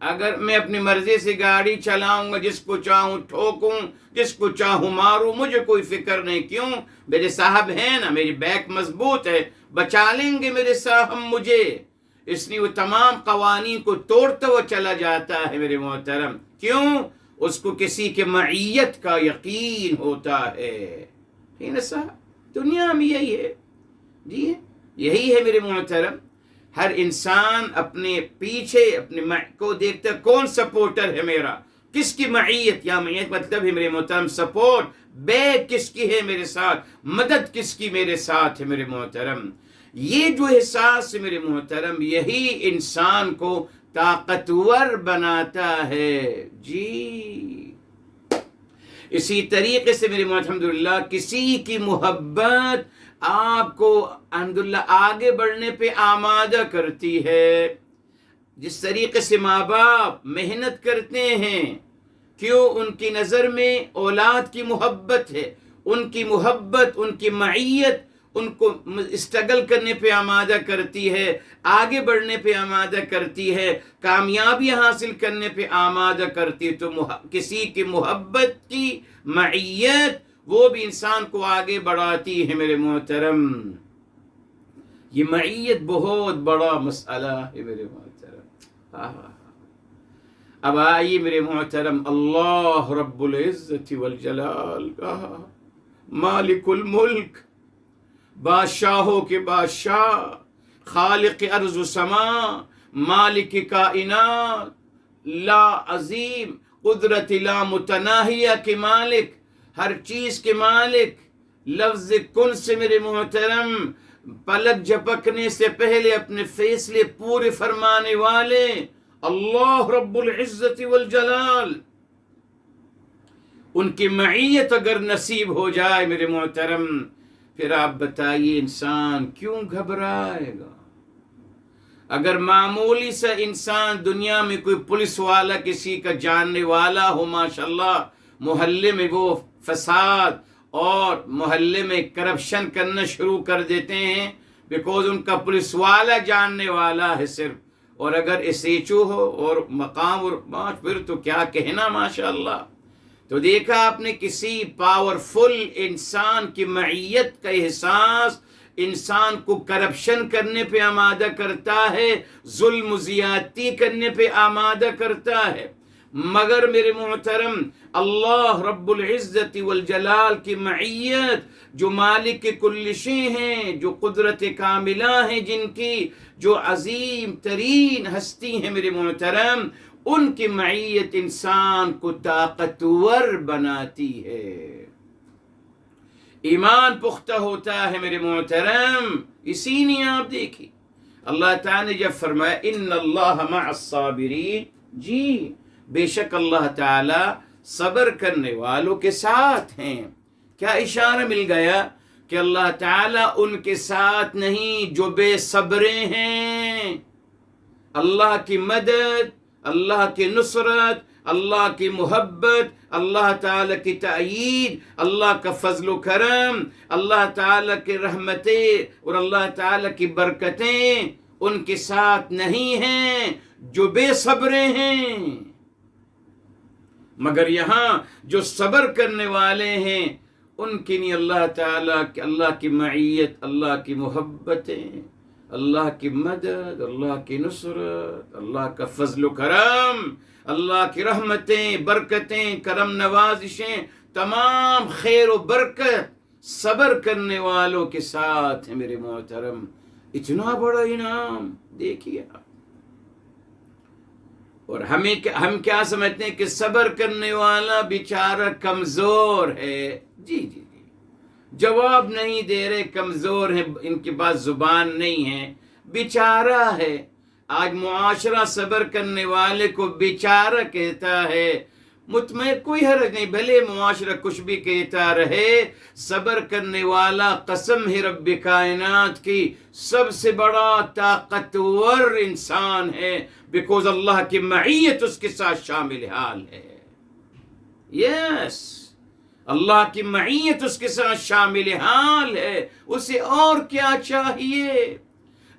اگر میں اپنی مرضی سے گاڑی چلاؤں گا، جس کو چاہوں ٹھوکوں، جس کو چاہوں ماروں، مجھے کوئی فکر نہیں، کیوں؟ میرے صاحب ہیں نا، میری بیک مضبوط ہے، بچا لیں گے میرے صاحب مجھے، اس لیے وہ تمام قوانین کو توڑتا ہوا چلا جاتا ہے میرے محترم، کیوں؟ اس کو کسی کے معیت کا یقین ہوتا ہے، ٹھیک ہے صاحب؟ دنیا میں یہی ہے، جی یہی ہے میرے محترم، ہر انسان اپنے پیچھے اپنے کو دیکھتا ہے، کون سپورٹر ہے میرا، کس کی معیت، یا معیت مطلب ہے میرے محترم سپورٹ، بیک کس کی ہے میرے ساتھ، مدد کس کی میرے ساتھ ہے میرے محترم۔ یہ جو احساس ہے میرے محترم، یہی انسان کو طاقتور بناتا ہے، جی اسی طریقے سے میرے محترم الحمدللہ کسی کی محبت آپ کو الحمدللہ آگے بڑھنے پہ آمادہ کرتی ہے، جس طریقے سے ماں باپ محنت کرتے ہیں، کیوں؟ ان کی نظر میں اولاد کی محبت ہے، ان کی محبت، ان کی معیت ان کو اسٹرگل کرنے پہ آمادہ کرتی ہے، آگے بڑھنے پہ آمادہ کرتی ہے، کامیابی حاصل کرنے پہ آمادہ کرتی ہے۔ تو کسی کی محبت کی معیت وہ بھی انسان کو آگے بڑھاتی ہے میرے محترم۔ یہ معیت بہت بڑا مسئلہ ہے میرے محترم۔ اب آئیے میرے محترم، اللہ رب العزت والجلال، مالک الملک، بادشاہوں کے بادشاہ، خالق ارض و سما، مالک کائنات، لا عظیم، قدرت لا متناہیہ کے مالک، ہر چیز کے مالک، لفظ کن سے میرے محترم پلک جھپکنے سے پہلے اپنے فیصلے پورے فرمانے والے اللہ رب العزت والجلال، ان کی معیت اگر نصیب ہو جائے میرے محترم، پھر آپ بتائیے انسان کیوں گھبرائے گا؟ اگر معمولی سا انسان دنیا میں کوئی پولیس والا کسی کا جاننے والا ہو، ماشاءاللہ محلے میں وہ فساد اور محلے میں کرپشن کرنا شروع کر دیتے ہیں بیکوز ان کا پولیس والا جاننے والا ہے صرف، اور اگر ایس ایچ او ہو اور مقام اور پھر تو کیا کہنا ماشاءاللہ۔ تو دیکھا آپ نے کسی پاورفل انسان کی معیت کا احساس انسان کو کرپشن کرنے پہ آمادہ کرتا ہے، ظلم و زیادتی کرنے پہ آمادہ کرتا ہے، مگر میرے محترم اللہ رب العزت والجلال کی معیت، جو مالک کل شے ہیں، جو قدرت کاملہ ہیں جن کی، جو عظیم ترین ہستی ہیں میرے محترم، ان کی معیت انسان کو طاقتور بناتی ہے، ایمان پختہ ہوتا ہے میرے محترم۔ اسی لیے آپ دیکھیں اللہ تعالیٰ نے جب فرمایا ان اللہ مع الصابرین، جی بے شک اللہ تعالیٰ صبر کرنے والوں کے ساتھ ہیں۔ کیا اشارہ مل گیا کہ اللہ تعالیٰ ان کے ساتھ نہیں جو بے صبریں ہیں؟ اللہ کی مدد، اللہ کی نصرت، اللہ کی محبت، اللہ تعالیٰ کی تائید، اللہ کا فضل و کرم، اللہ تعالیٰ کی رحمتیں اور اللہ تعالیٰ کی برکتیں ان کے ساتھ نہیں ہیں جو بے صبریں ہیں، مگر یہاں جو صبر کرنے والے ہیں ان کی نہیں اللہ کی معیت، اللہ کی محبتیں، اللہ کی مدد، اللہ کی نصرت، اللہ کا فضل و کرم، اللہ کی رحمتیں، برکتیں، کرم نوازشیں، تمام خیر و برکت صبر کرنے والوں کے ساتھ ہیں میرے محترم۔ اتنا بڑا انعام دیکھیے آپ، اور ہم کیا سمجھتے ہیں کہ صبر کرنے والا بیچارہ کمزور ہے۔ جی جی جی، جواب نہیں دے رہے، کمزور ہیں، ان کے پاس زبان نہیں ہے، بیچارہ ہے۔ آج معاشرہ صبر کرنے والے کو بیچارہ کہتا ہے، مطمئن کوئی حرج نہیں، بھلے معاشرہ کچھ بھی کہتا رہے، صبر کرنے والا قسم ہے رب کائنات کی سب سے بڑا طاقتور انسان ہے، بیکوز اللہ کی معیت اس کے ساتھ شامل حال ہے۔ یس، اللہ کی معیت اس کے ساتھ شامل حال ہے، اسے اور کیا چاہیے؟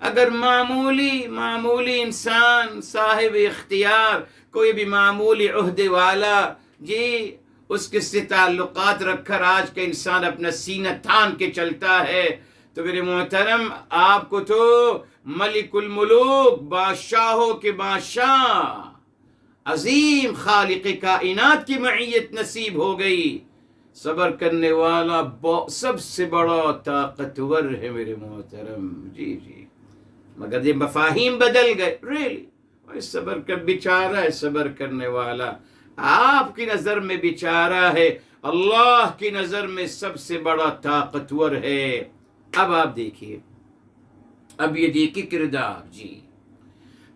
اگر معمولی انسان صاحب اختیار، کوئی بھی معمولی عہدے والا، جی اس کے سے تعلقات رکھ کر آج کا انسان اپنا سینہ تھان کے چلتا ہے، تو میرے محترم آپ کو تو ملک الملوک، بادشاہوں کے بادشاہ، عظیم خالق کائنات کی معیت نصیب ہو گئی۔ صبر کرنے والا سب سے بڑا طاقتور ہے میرے محترم۔ جی جی، مگر یہ مفاہیم بدل گئے، ریلی صبر کر، بیچارہ ہے صبر کرنے والا، آپ کی نظر میں بیچارہ ہے، اللہ کی نظر میں سب سے بڑا طاقتور ہے۔ اب آپ دیکھیے، اب یہ دیکھیے کردار، جی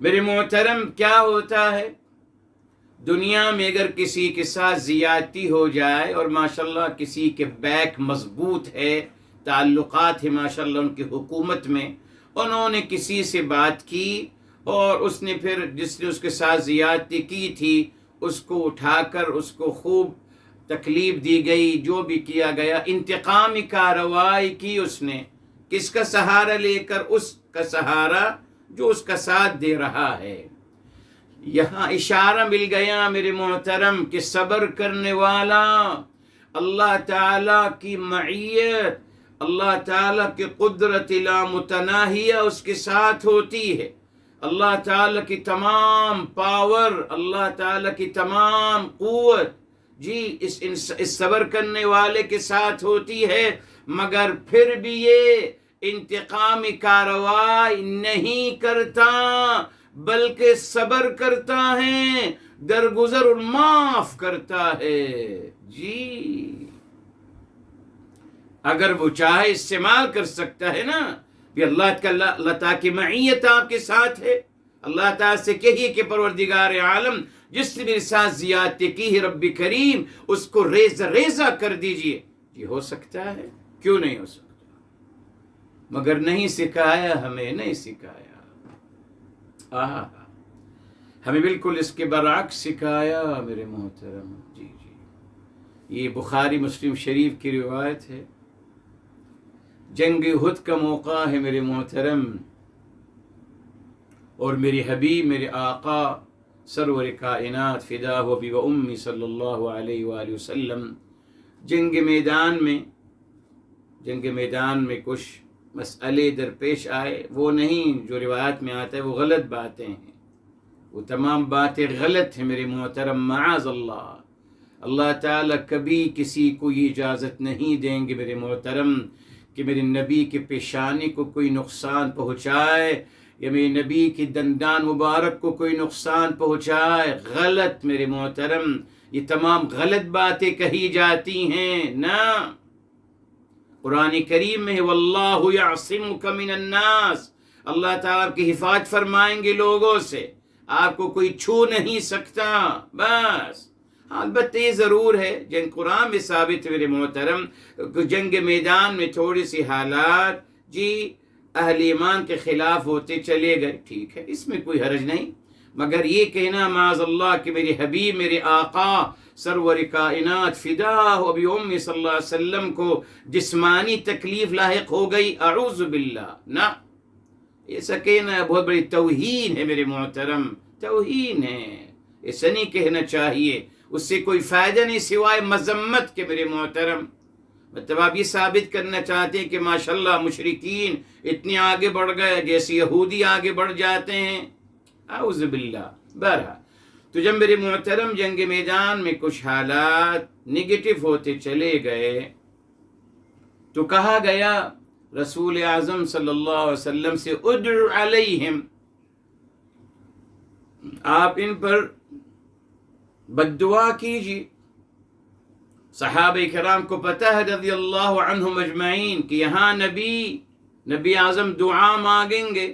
میرے محترم کیا ہوتا ہے دنیا میں، اگر کسی کے ساتھ زیادتی ہو جائے اور ماشاءاللہ کسی کے بیک مضبوط ہے، تعلقات ہیں ماشاءاللہ ان کی حکومت میں، انہوں نے کسی سے بات کی اور اس نے پھر جس نے اس کے ساتھ زیادتی کی تھی اس کو اٹھا کر اس کو خوب تکلیف دی گئی، جو بھی کیا گیا، انتقامی کارروائی کی اس نے، کس کا سہارا لے کر؟ اس کا سہارا جو اس کا ساتھ دے رہا ہے۔ یہاں اشارہ مل گیا میرے محترم کہ صبر کرنے والا اللہ تعالیٰ کی معیت، اللہ تعالیٰ کی قدرت لامتناہیہ اس کے ساتھ ہوتی ہے، اللہ تعالیٰ کی تمام پاور، اللہ تعالیٰ کی تمام قوت جی اس صبر کرنے والے کے ساتھ ہوتی ہے، مگر پھر بھی یہ انتقامی کارروائی نہیں کرتا بلکہ صبر کرتا ہے، درگزر اور معاف کرتا ہے جی۔ اگر وہ چاہے استعمال کر سکتا ہے نا، کہ اللہ تعالیٰ کی معیت آپ کے ساتھ ہے، اللہ تعالیٰ سے کہیے کہ پروردگار عالم جس نے میرے ساتھ زیادتی کی ہے رب کریم اس کو ریزہ ریزہ کر دیجئے۔ یہ ہو سکتا ہے؟ کیوں نہیں ہو سکتا؟ مگر نہیں سکھایا، ہمیں نہیں سکھایا، ہمیں بالکل اس کے برعکس سکھایا میرے محترم جی جی۔ یہ بخاری مسلم شریف کی روایت ہے، جنگ احد کا موقع ہے میرے محترم، اور میری حبیب، میرے آقا سرور کائنات فدا ہو ابی و امی صلی اللہ علیہ وآلہ وسلم جنگ میدان میں کچھ مسئلے درپیش آئے، وہ نہیں جو روایت میں آتا ہے، وہ غلط باتیں ہیں، وہ تمام باتیں غلط ہیں میرے محترم، معاذ اللہ۔ اللہ تعالیٰ کبھی کسی کو یہ اجازت نہیں دیں گے میرے محترم کہ میرے نبی کے پیشانی کو کوئی نقصان پہنچائے یا میرے نبی کی دندان مبارک کو کوئی نقصان پہنچائے۔ غلط میرے محترم، یہ تمام غلط باتیں کہی جاتی ہیں نا۔ قرآن کریم میں واللہ یعصمک من الناس، اللہ تعالیٰ کی حفاظت فرمائیں گے لوگوں سے، آپ کو کوئی چھو نہیں سکتا۔ بس البتہ یہ ضرور ہے، جنگ قرآن میں ثابت ہے میرے محترم، جنگ میدان میں تھوڑی سی حالات جی اہل ایمان کے خلاف ہوتے چلے گئے، ٹھیک ہے، اس میں کوئی حرج نہیں، مگر یہ کہنا معاذ اللہ کہ میرے حبیب، میرے آقا سرور کائنات فدا ہو ابی امی صلی اللہ علیہ وسلم کو جسمانی تکلیف لاحق ہو گئی، اعوذ باللہ، نہ، ایسا کہنا بہت بڑی توہین ہے میرے محترم، توہین ہے، ایسا نہیں کہنا چاہیے، اس سے کوئی فائدہ نہیں سوائے مذمت کے میرے محترم۔ مطلب آپ یہ ثابت کرنا چاہتے ہیں کہ ماشاءاللہ مشرکین اتنے آگے بڑھ گئے جیسے یہودی آگے بڑھ جاتے ہیں، اعوذ باللہ۔ بہرحال تو جب میرے محترم جنگ میدان میں کچھ حالات نگیٹو ہوتے چلے گئے تو کہا گیا رسول اعظم صلی اللہ علیہ وسلم سے ادعو علیہم، آپ ان پر بد دعا کیجیے۔ صحابہ کرام کو پتہ ہے رضی اللہ عنہم اجمعین کہ یہاں نبی اعظم دعا مانگیں گے،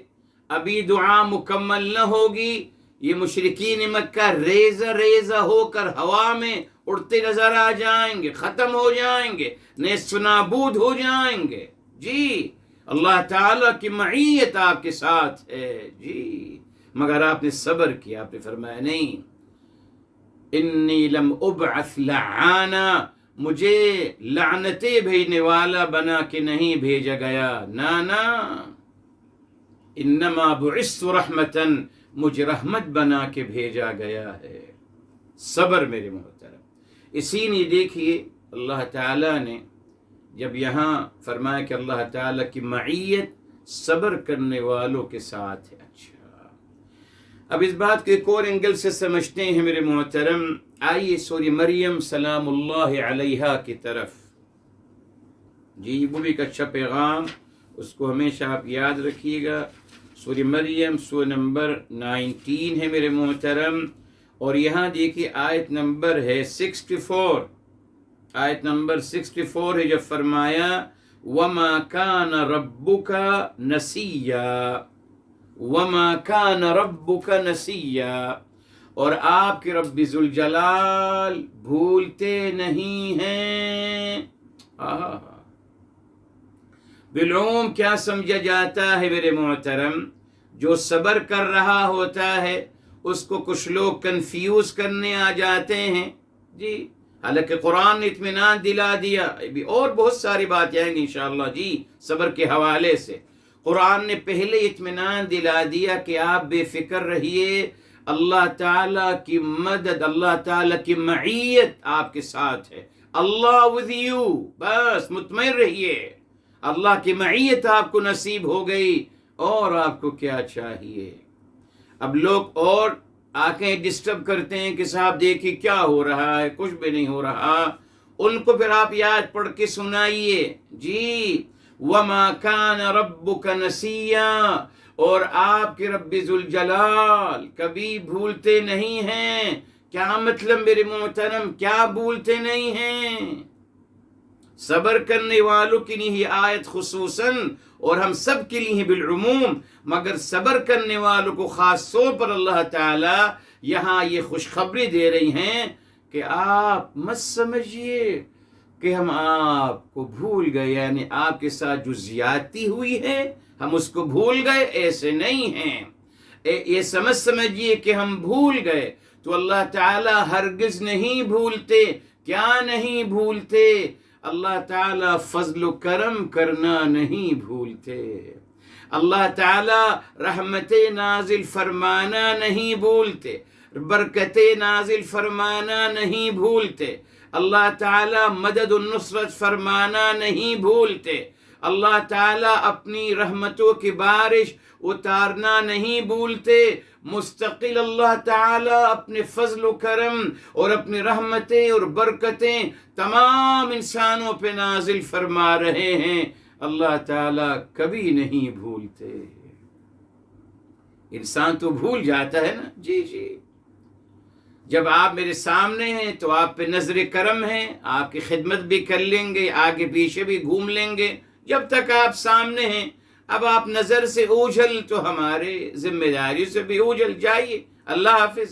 ابھی دعا مکمل نہ ہوگی، یہ مشرکین مکہ ریزہ ریزہ ہو کر ہوا میں اڑتے نظر آ جائیں گے، ختم ہو جائیں گے، نیست و نابود ہو جائیں گے جی۔ اللہ تعالیٰ کی معیت آپ کے ساتھ ہے جی، مگر آپ نے صبر کیا، آپ نے فرمایا نہیں، انی لم ابعث لعانا، مجھے لعنتیں بھیجنے والا بنا کے نہیں بھیجا گیا، نا، انما بعثت رحمتاً، مجھے رحمت بنا کے بھیجا گیا ہے۔ صبر میرے محترم، اسی لیے دیکھیے اللہ تعالیٰ نے جب یہاں فرمایا کہ اللہ تعالیٰ کی معیت صبر کرنے والوں کے ساتھ ہے۔ اچھا، اب اس بات کو ایک اور اینگل سے سمجھتے ہیں میرے محترم، آئیے سورہ مریم سلام اللہ علیہا کی طرف جی، وہ بھی ایک اچھا پیغام، اس کو ہمیشہ آپ یاد رکھیے گا۔ سورہ مریم سورہ نمبر 19 ہے میرے محترم، اور یہاں دیکھیے آیت نمبر ہے 64، آیت نمبر 64 ہے، جب فرمایا وَمَا كَانَ رَبُّكَ نَسِيًّا، وَمَا كَانَ رَبُّكَ نَسِيًّا، اور آپ کے رب ذوالجلال بھولتے نہیں ہیں۔ بالعموم کیا سمجھا جاتا ہے میرے محترم؟ جو صبر کر رہا ہوتا ہے اس کو کچھ لوگ کنفیوز کرنے آ جاتے ہیں جی، حالانکہ قرآن نے اطمینان دلا دیا. بھی اور بہت ساری باتیں آئیں گی انشاءاللہ جی صبر کے حوالے سے. قرآن نے پہلے اطمینان دلا دیا کہ آپ بے فکر رہیے، اللہ تعالیٰ کی مدد، اللہ تعالیٰ کی معیت آپ کے ساتھ ہے. اللہ with you، بس مطمئن رہیے، اللہ کی معیت آپ کو نصیب ہو گئی. اور آپ کو کیا چاہیے؟ اب لوگ اور آ کے ڈسٹرب کرتے ہیں کہ صاحب دیکھیے کیا ہو رہا ہے، کچھ بھی نہیں ہو رہا. ان کو پھر آپ یاد پڑھ کے سنائیے جی، وَمَا كَانَ رَبُّكَ نَسِيًّا، اور آپ کے رب ذوالجلال کبھی بھولتے نہیں ہیں. کیا مطلب میرے محترم، کیا بھولتے نہیں ہیں؟ صبر کرنے والوں کے لیے یہ آیت خصوصاً اور ہم سب کے لیے بالعموم، مگر صبر کرنے والوں کو خاص طور پر اللہ تعالی یہاں یہ خوشخبری دے رہی ہیں کہ آپ مت سمجھیے کہ ہم آپ کو بھول گئے، یعنی آپ کے ساتھ جو زیادتی ہوئی ہے ہم اس کو بھول گئے، ایسے نہیں ہیں. یہ سمجھیے کہ ہم بھول گئے، تو اللہ تعالی ہرگز نہیں بھولتے. کیا نہیں بھولتے؟ اللہ تعالیٰ فضل و کرم کرنا نہیں بھولتے. اللہ تعالیٰ رحمت نازل فرمانا نہیں بھولتے، برکت نازل فرمانا نہیں بھولتے. اللہ تعالیٰ مدد و نصرت فرمانا نہیں بھولتے. اللہ تعالیٰ اپنی رحمتوں کی بارش اتارنا نہیں بھولتے. مستقل اللہ تعالیٰ اپنے فضل و کرم اور اپنی رحمتیں اور برکتیں تمام انسانوں پہ نازل فرما رہے ہیں. اللہ تعالیٰ کبھی نہیں بھولتے. انسان تو بھول جاتا ہے نا جی جی. جب آپ میرے سامنے ہیں تو آپ پہ نظر کرم ہے، آپ کی خدمت بھی کر لیں گے، آگے پیچھے بھی گھوم لیں گے جب تک آپ سامنے ہیں. اب آپ نظر سے اوجھل تو ہمارے ذمہ داری سے بھی اوجھل جائیے. اللہ حافظ.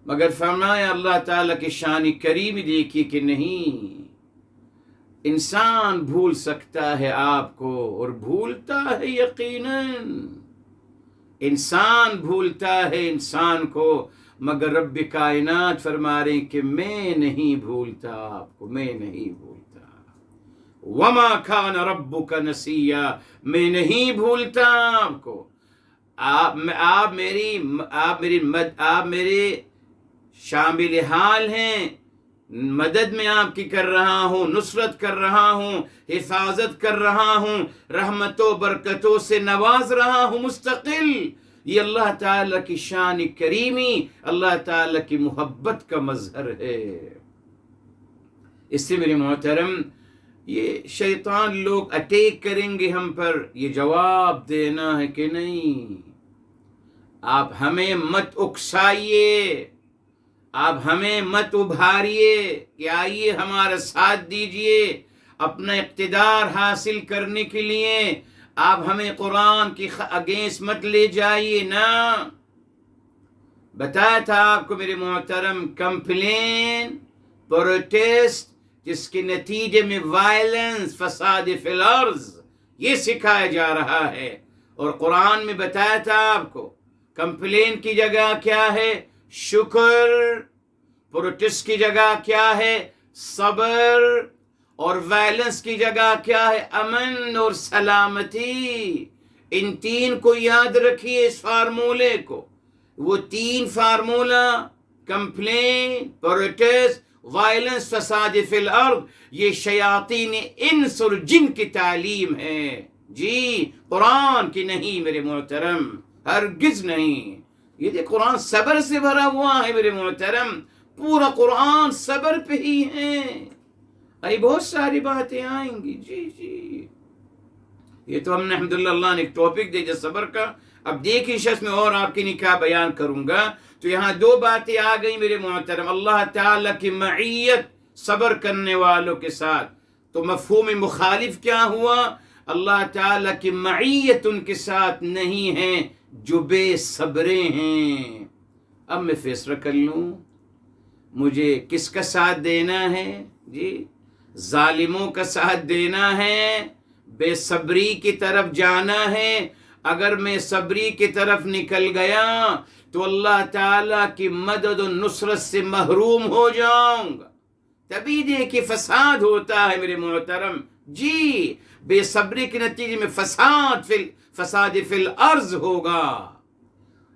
مگر فرمایا اللہ تعالیٰ کی شان کریمی دیکھیے کہ نہیں، انسان بھول سکتا ہے آپ کو اور بھولتا ہے یقیناً. انسان بھولتا ہے انسان کو، مگر رب کائنات فرما رہے ہیں کہ میں نہیں بھولتا آپ کو، میں نہیں بھولتا. وَمَا كَانَ رَبُّكَ نَسِيًّا، میں نہیں بھولتا آپ کو. آپ میرے شامل حال ہیں. مدد میں آپ کی کر رہا ہوں، نصرت کر رہا ہوں، حفاظت کر رہا ہوں، رحمتوں برکتوں سے نواز رہا ہوں مستقل. یہ اللہ تعالیٰ کی شان کریمی، اللہ تعالیٰ کی محبت کا مظہر ہے. اس سے میرے محترم یہ شیطان لوگ اٹیک کریں گے ہم پر، یہ جواب دینا ہے کہ نہیں، آپ ہمیں مت اکسائیے، آپ ہمیں مت ابھاریے کہ آئیے ہمارا ساتھ دیجئے اپنا اقتدار حاصل کرنے کے لیے. آپ ہمیں قرآن کی اگینسٹ مت لے جائیے. نا بتایا تھا آپ کو میرے محترم، کمپلین، پروٹیسٹ، جس کے نتیجے میں وائلنس، فساد فی الارض، یہ سکھایا جا رہا ہے. اور قرآن میں بتایا تھا آپ کو کمپلین کی جگہ کیا ہے؟ شکر. پروٹیسٹ کی جگہ کیا ہے؟ صبر. اور وائلنس کی جگہ کیا ہے؟ امن اور سلامتی. ان تین کو یاد رکھیے، اس فارمولے کو. وہ تین فارمولہ، کمپلین، پروٹیسٹ، وائلنس، فساد فی الارض، یہ شیاطین انس اور جن کی تعلیم ہے جی، قرآن کی نہیں میرے محترم، ہرگز نہیں. یہ دیکھ قرآن صبر سے بھرا ہوا ہے میرے محترم، پورا قرآن صبر پہ ہی ہے. ابھی بہت ساری باتیں آئیں گی جی جی. یہ تو ہم نے الحمدللہ اللہ نے ایک ٹاپک دے دیا صبر کا. اب دیکھیں شخص میں اور آپ کی نکاح بیان کروں گا تو یہاں دو باتیں آ گئی میرے محترم. اللہ تعالیٰ کی معیت صبر کرنے والوں کے ساتھ، تو مفہوم مخالف کیا ہوا؟ اللہ تعالیٰ کی معیت ان کے ساتھ نہیں ہے جو بے صبرے ہیں. اب میں فیصلہ کر لوں مجھے کس کا ساتھ دینا ہے جی؟ ظالموں کا ساتھ دینا ہے، بے صبری کی طرف جانا ہے. اگر میں صبری کی طرف نکل گیا تو اللہ تعالیٰ کی مدد و نصرت سے محروم ہو جاؤں گا. تبھی دیکھیے فساد ہوتا ہے میرے محترم. جی بے صبری کے نتیجے میں فساد فی الارض ہوگا.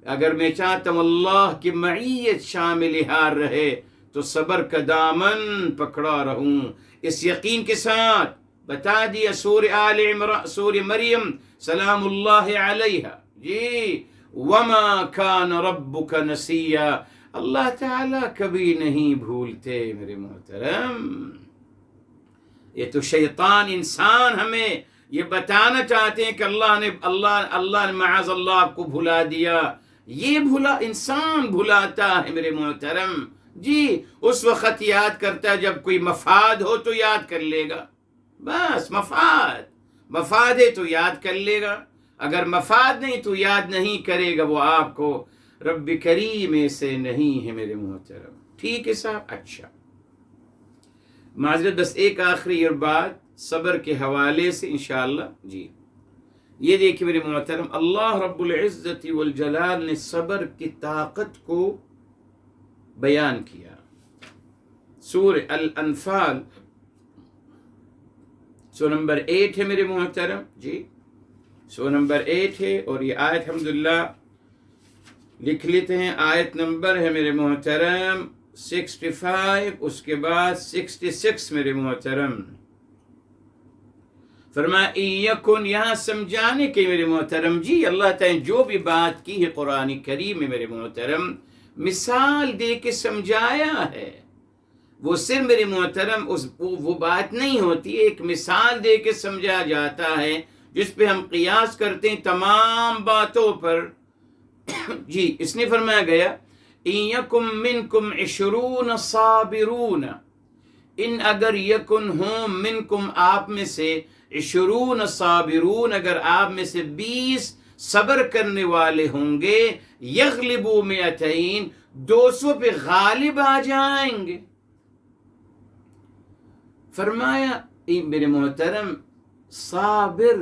اگر میں چاہتا ہوں اللہ کی معیت شامل حال رہے تو صبر کا دامن پکڑا رہوں. اس یقین کے ساتھ بتا دیا سورہ مریم سلام اللہ علیہ، جی وما کان ربک نسیا، اللہ تعالیٰ کبھی نہیں بھولتے میرے محترم. یہ تو شیطان انسان ہمیں یہ بتانا چاہتے ہیں کہ اللہ نے معاذ اللہ آپ کو بھلا دیا. یہ انسان بھلاتا ہے میرے محترم. جی اس وقت یاد کرتا ہے جب کوئی مفاد ہو تو یاد کر لے گا، بس مفاد ہے تو یاد کر لے گا، اگر مفاد نہیں تو یاد نہیں کرے گا. وہ آپ کو رب کریم سے نہیں ہے میرے محترم. ٹھیک ہے صاحب. اچھا معذرت، بس ایک آخری اور بات صبر کے حوالے سے انشاءاللہ. جی یہ دیکھیں میرے محترم، اللہ رب العزت والجلال نے صبر کی طاقت کو بیان کیا. سورہ الانفال سو نمبر 8 ہے میرے محترم. جی سو نمبر 8 ہے، اور یہ آیت الحمدللہ لکھ لیتے ہیں. آیت نمبر ہے میرے محترم 65، اس کے بعد 66 میرے محترم. فرمایا یکن، یہاں سمجھانے کے میرے محترم. جی اللہ تعالیٰ جو بھی بات کی ہے قرآن کریم میں میرے محترم مثال دے کے سمجھایا ہے. وہ صرف میرے محترم وہ بات نہیں ہوتی، ایک مثال دے کے سمجھا جاتا ہے جس پہ ہم قیاس کرتے ہیں تمام باتوں پر. جی اس نے فرمایا گیا یکم منکم 20 صابرون، ان اگر یکن ہوں منکم آپ میں سے 20 صابرون، اگر آپ میں سے 20 صبر کرنے والے ہوں گے، یغلبوا 200، 200 پہ غالب آ جائیں گے. فرمایا میرے محترم صابر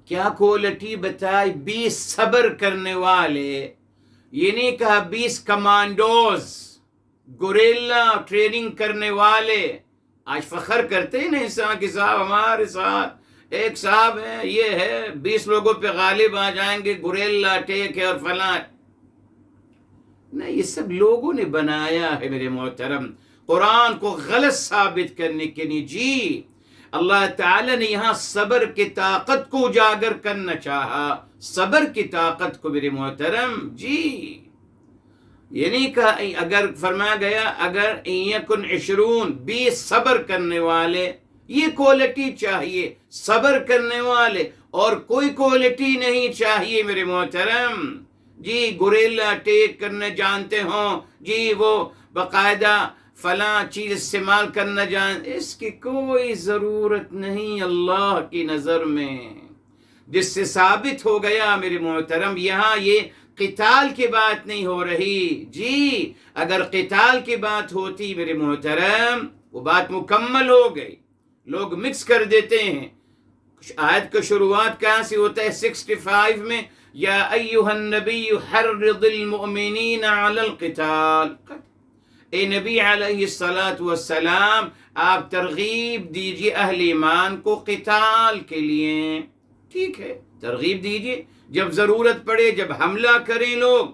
کیا کوالٹی بتائی؟ 20 صبر کرنے والے. یہ نہیں کہا 20 کمانڈوز، گوریلا ٹریننگ کرنے والے. آج فخر کرتے ہیں نا انسان کے صاحب ہمارے ساتھ ایک صاحب ہے، یہ ہے 20 لوگوں پہ غالب آ جائیں گے، گوریلا ٹیک ہے اور فلاں. نہیں، یہ سب لوگوں نے بنایا ہے میرے محترم قرآن کو غلط ثابت کرنے کے لیے. جی اللہ تعالی نے یہاں صبر کی طاقت کو اجاگر کرنا چاہا، صبر کی طاقت کو میرے محترم. جی یہ نہیں کہا، اگر فرمایا گیا اگر یکن 20 صبر کرنے والے، یہ کوالٹی چاہیے صبر کرنے والے، اور کوئی کوالٹی نہیں چاہیے میرے محترم. جی گوریلا ٹیک کرنے جانتے ہوں، جی وہ باقاعدہ فلاں چیز استعمال کرنا اس کی کوئی ضرورت نہیں اللہ کی نظر میں. جس سے ثابت ہو گیا میرے محترم یہاں یہ قتال کی بات نہیں ہو رہی. جی اگر قتال کی بات ہوتی میرے محترم وہ بات مکمل ہو گئی. لوگ مکس کر دیتے ہیں. آیت کا شروعات کہاں سے ہوتا ہے؟ 65 میں یا ایھا النبی حرض المؤمنین علی القتال. اے نبی علیہ السلام آپ ترغیب دیجئے اہل ایمان کو قتال کے لیے. ٹھیک ہے، ترغیب دیجئے، جب ضرورت پڑے، جب حملہ کریں لوگ،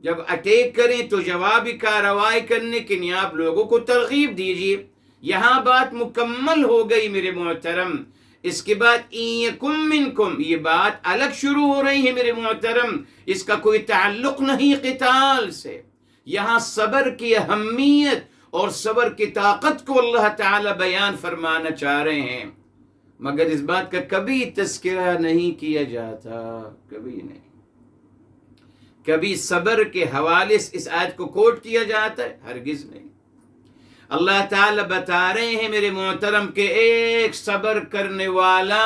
جب اٹیک کریں تو جوابی کارروائی کرنے کے لیے آپ لوگوں کو ترغیب دیجئے. یہاں بات مکمل ہو گئی میرے محترم. اس کے بعد یکم منکم، یہ بات الگ شروع ہو رہی ہے میرے محترم، اس کا کوئی تعلق نہیں قتال سے. یہاں صبر کی اہمیت اور صبر کی طاقت کو اللہ تعالی بیان فرمانا چاہ رہے ہیں، مگر اس بات کا کبھی تذکرہ نہیں کیا جاتا، کبھی نہیں. کبھی صبر کے حوالے سے اس آیت کو کوٹ کیا جاتا ہے؟ ہرگز نہیں. اللہ تعالی بتا رہے ہیں میرے محترم کہ ایک صبر کرنے والا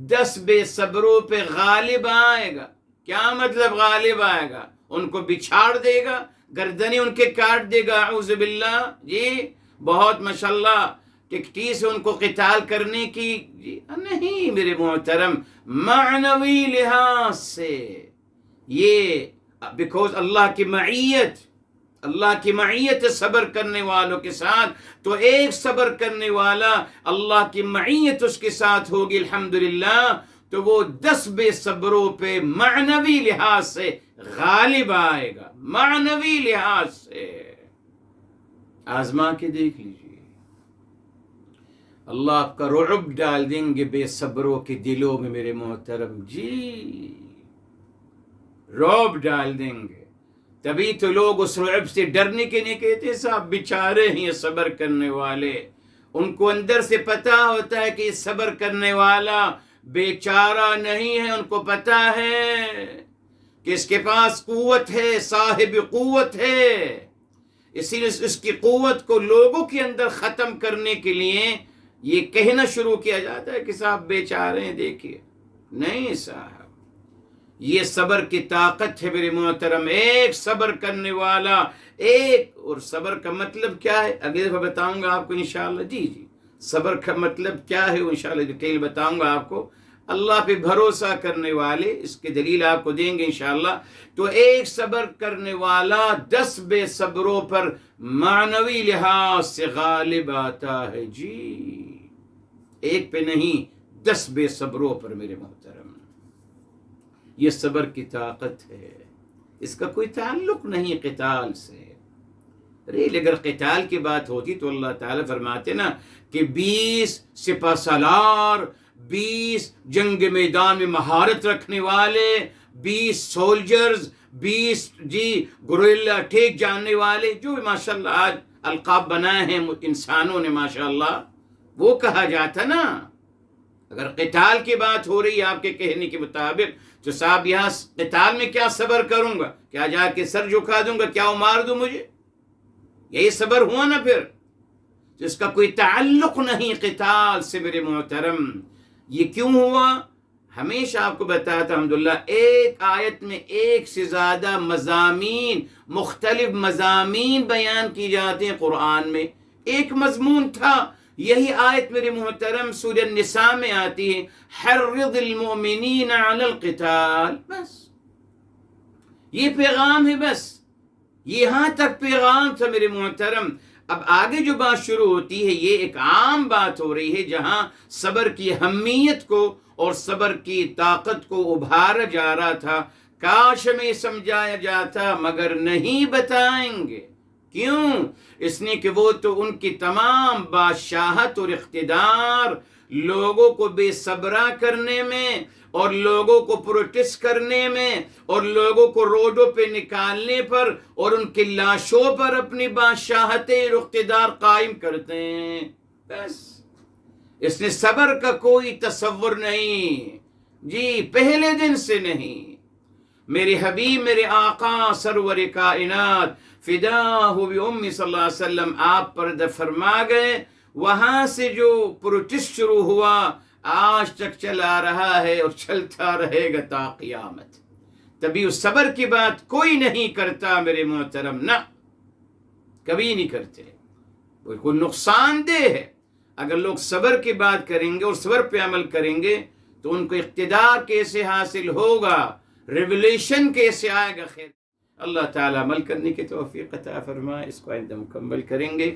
10 بے صبروں پہ غالب آئے گا. کیا مطلب غالب آئے گا؟ ان کو بچھاڑ دے گا، گردنیں ان کے کاٹ دے گا، اعوذ باللہ. جی بہت ماشاءاللہ ٹکٹی سے ان کو قتال کرنے کی نہیں میرے محترم، معنوی لحاظ سے یہ بیکوز اللہ کی معیت ہے صبر کرنے والوں کے ساتھ، تو ایک صبر کرنے والا اللہ کی معیت اس کے ساتھ ہوگی الحمدللہ، تو وہ 10 بے صبروں پہ معنوی لحاظ سے غالب آئے گا، معنوی لحاظ سے آزما کے دیکھ لیجیے، اللہ آپ کا رعب ڈال دیں گے بے صبروں کے دلوں میں میرے محترم، جی رعب ڈال دیں گے۔ تبھی تو لوگ اس رعب سے ڈرنے کے نہیں کہتے صاحب بیچارے ہیں یہ صبر کرنے والے، ان کو اندر سے پتہ ہوتا ہے کہ یہ صبر کرنے والا بیچارہ نہیں ہے، ان کو پتہ ہے کہ اس کے پاس قوت ہے، صاحب قوت ہے، اسی لیے اس کی قوت کو لوگوں کے اندر ختم کرنے کے لیے یہ کہنا شروع کیا جاتا ہے کہ صاحب بیچارے ہیں دیکھیے، نہیں صاحب، یہ صبر کی طاقت ہے میرے محترم، ایک صبر کرنے والا ایک، اور صبر کا مطلب کیا ہے اگلی دفعہ بتاؤں گا آپ کو انشاءاللہ، جی صبر کا مطلب کیا ہے انشاءاللہ ڈیٹیل بتاؤں گا آپ کو، اللہ پہ بھروسہ کرنے والے اس کی دلیل آپ کو دیں گے انشاءاللہ، تو ایک صبر کرنے والا 10 بے صبروں پر معنوی لحاظ سے غالب آتا ہے، جی ایک پہ نہیں 10 بے صبروں پر میرے محترم، یہ صبر کی طاقت ہے، اس کا کوئی تعلق نہیں قتال سے، اگر قتال کی بات ہوتی تو اللہ تعالیٰ فرماتے نا کہ 20 سپہ سالار، 20 جنگ میدان میں مہارت رکھنے والے، 20 سولجرز، 20 گوریلا ٹھیک جاننے والے، جو ماشاءاللہ آج القاب بنائے ہیں انسانوں نے ماشاءاللہ، وہ کہا جاتا نا، اگر قتال کی بات ہو رہی ہے آپ کے کہنے کے مطابق تو صاحب یہاں قتال میں کیا صبر کروں گا، کیا جا کے سر جھکا دوں گا، کیا وہ مار دوں مجھے، یہی صبر ہوا نا پھر، تو اس کا کوئی تعلق نہیں قتال سے میرے محترم، یہ کیوں ہوا، ہمیشہ آپ کو بتایا تھا الحمدللہ، ایک آیت میں ایک سے زیادہ مضامین، مختلف مضامین بیان کی جاتے ہیں قرآن میں، ایک مضمون تھا، یہی آیت میرے محترم سورہ النساء میں آتی ہے، حرض المؤمنین علی القتال، بس یہ پیغام ہے، بس یہاں تک پیغام تھا میرے محترم۔ اب آگے جو بات شروع ہوتی ہے یہ ایک عام بات ہو رہی ہے جہاں صبر کی اہمیت کو اور صبر کی طاقت کو ابھارا جا رہا تھا، کاش ہمیں سمجھایا جاتا مگر نہیں بتائیں گے، کیوں؟ اس نے کہ وہ تو ان کی تمام بادشاہت اور اقتدار لوگوں کو بے صبرا کرنے میں اور لوگوں کو پروٹیسٹ کرنے میں اور لوگوں کو روڈوں پہ نکالنے پر اور ان کی لاشوں پر اپنی بادشاہت اور اقتدار قائم کرتے ہیں، بس اس نے صبر کا کوئی تصور نہیں، جی پہلے دن سے نہیں۔ میرے حبیب، میرے آقا سرور کائنات فداہ بأمی صلی اللہ علیہ وسلم آپ پردہ فرما گئے، وہاں سے جو پروٹیسٹ شروع ہوا آج تک چلا رہا ہے اور چلتا رہے گا تا قیامت، تبھی اس صبر کی بات کوئی نہیں کرتا میرے محترم، نہ کبھی نہیں کرتے، کوئی نقصان دہ ہے، اگر لوگ صبر کی بات کریں گے اور صبر پہ عمل کریں گے تو ان کو اقتدار کیسے حاصل ہوگا، ریولیشن کیسے آئے گا، خیر اللہ تعالیٰ عمل کرنے کی توفیق عطا فرمائے، اس کو آئندہ مکمل کریں گے۔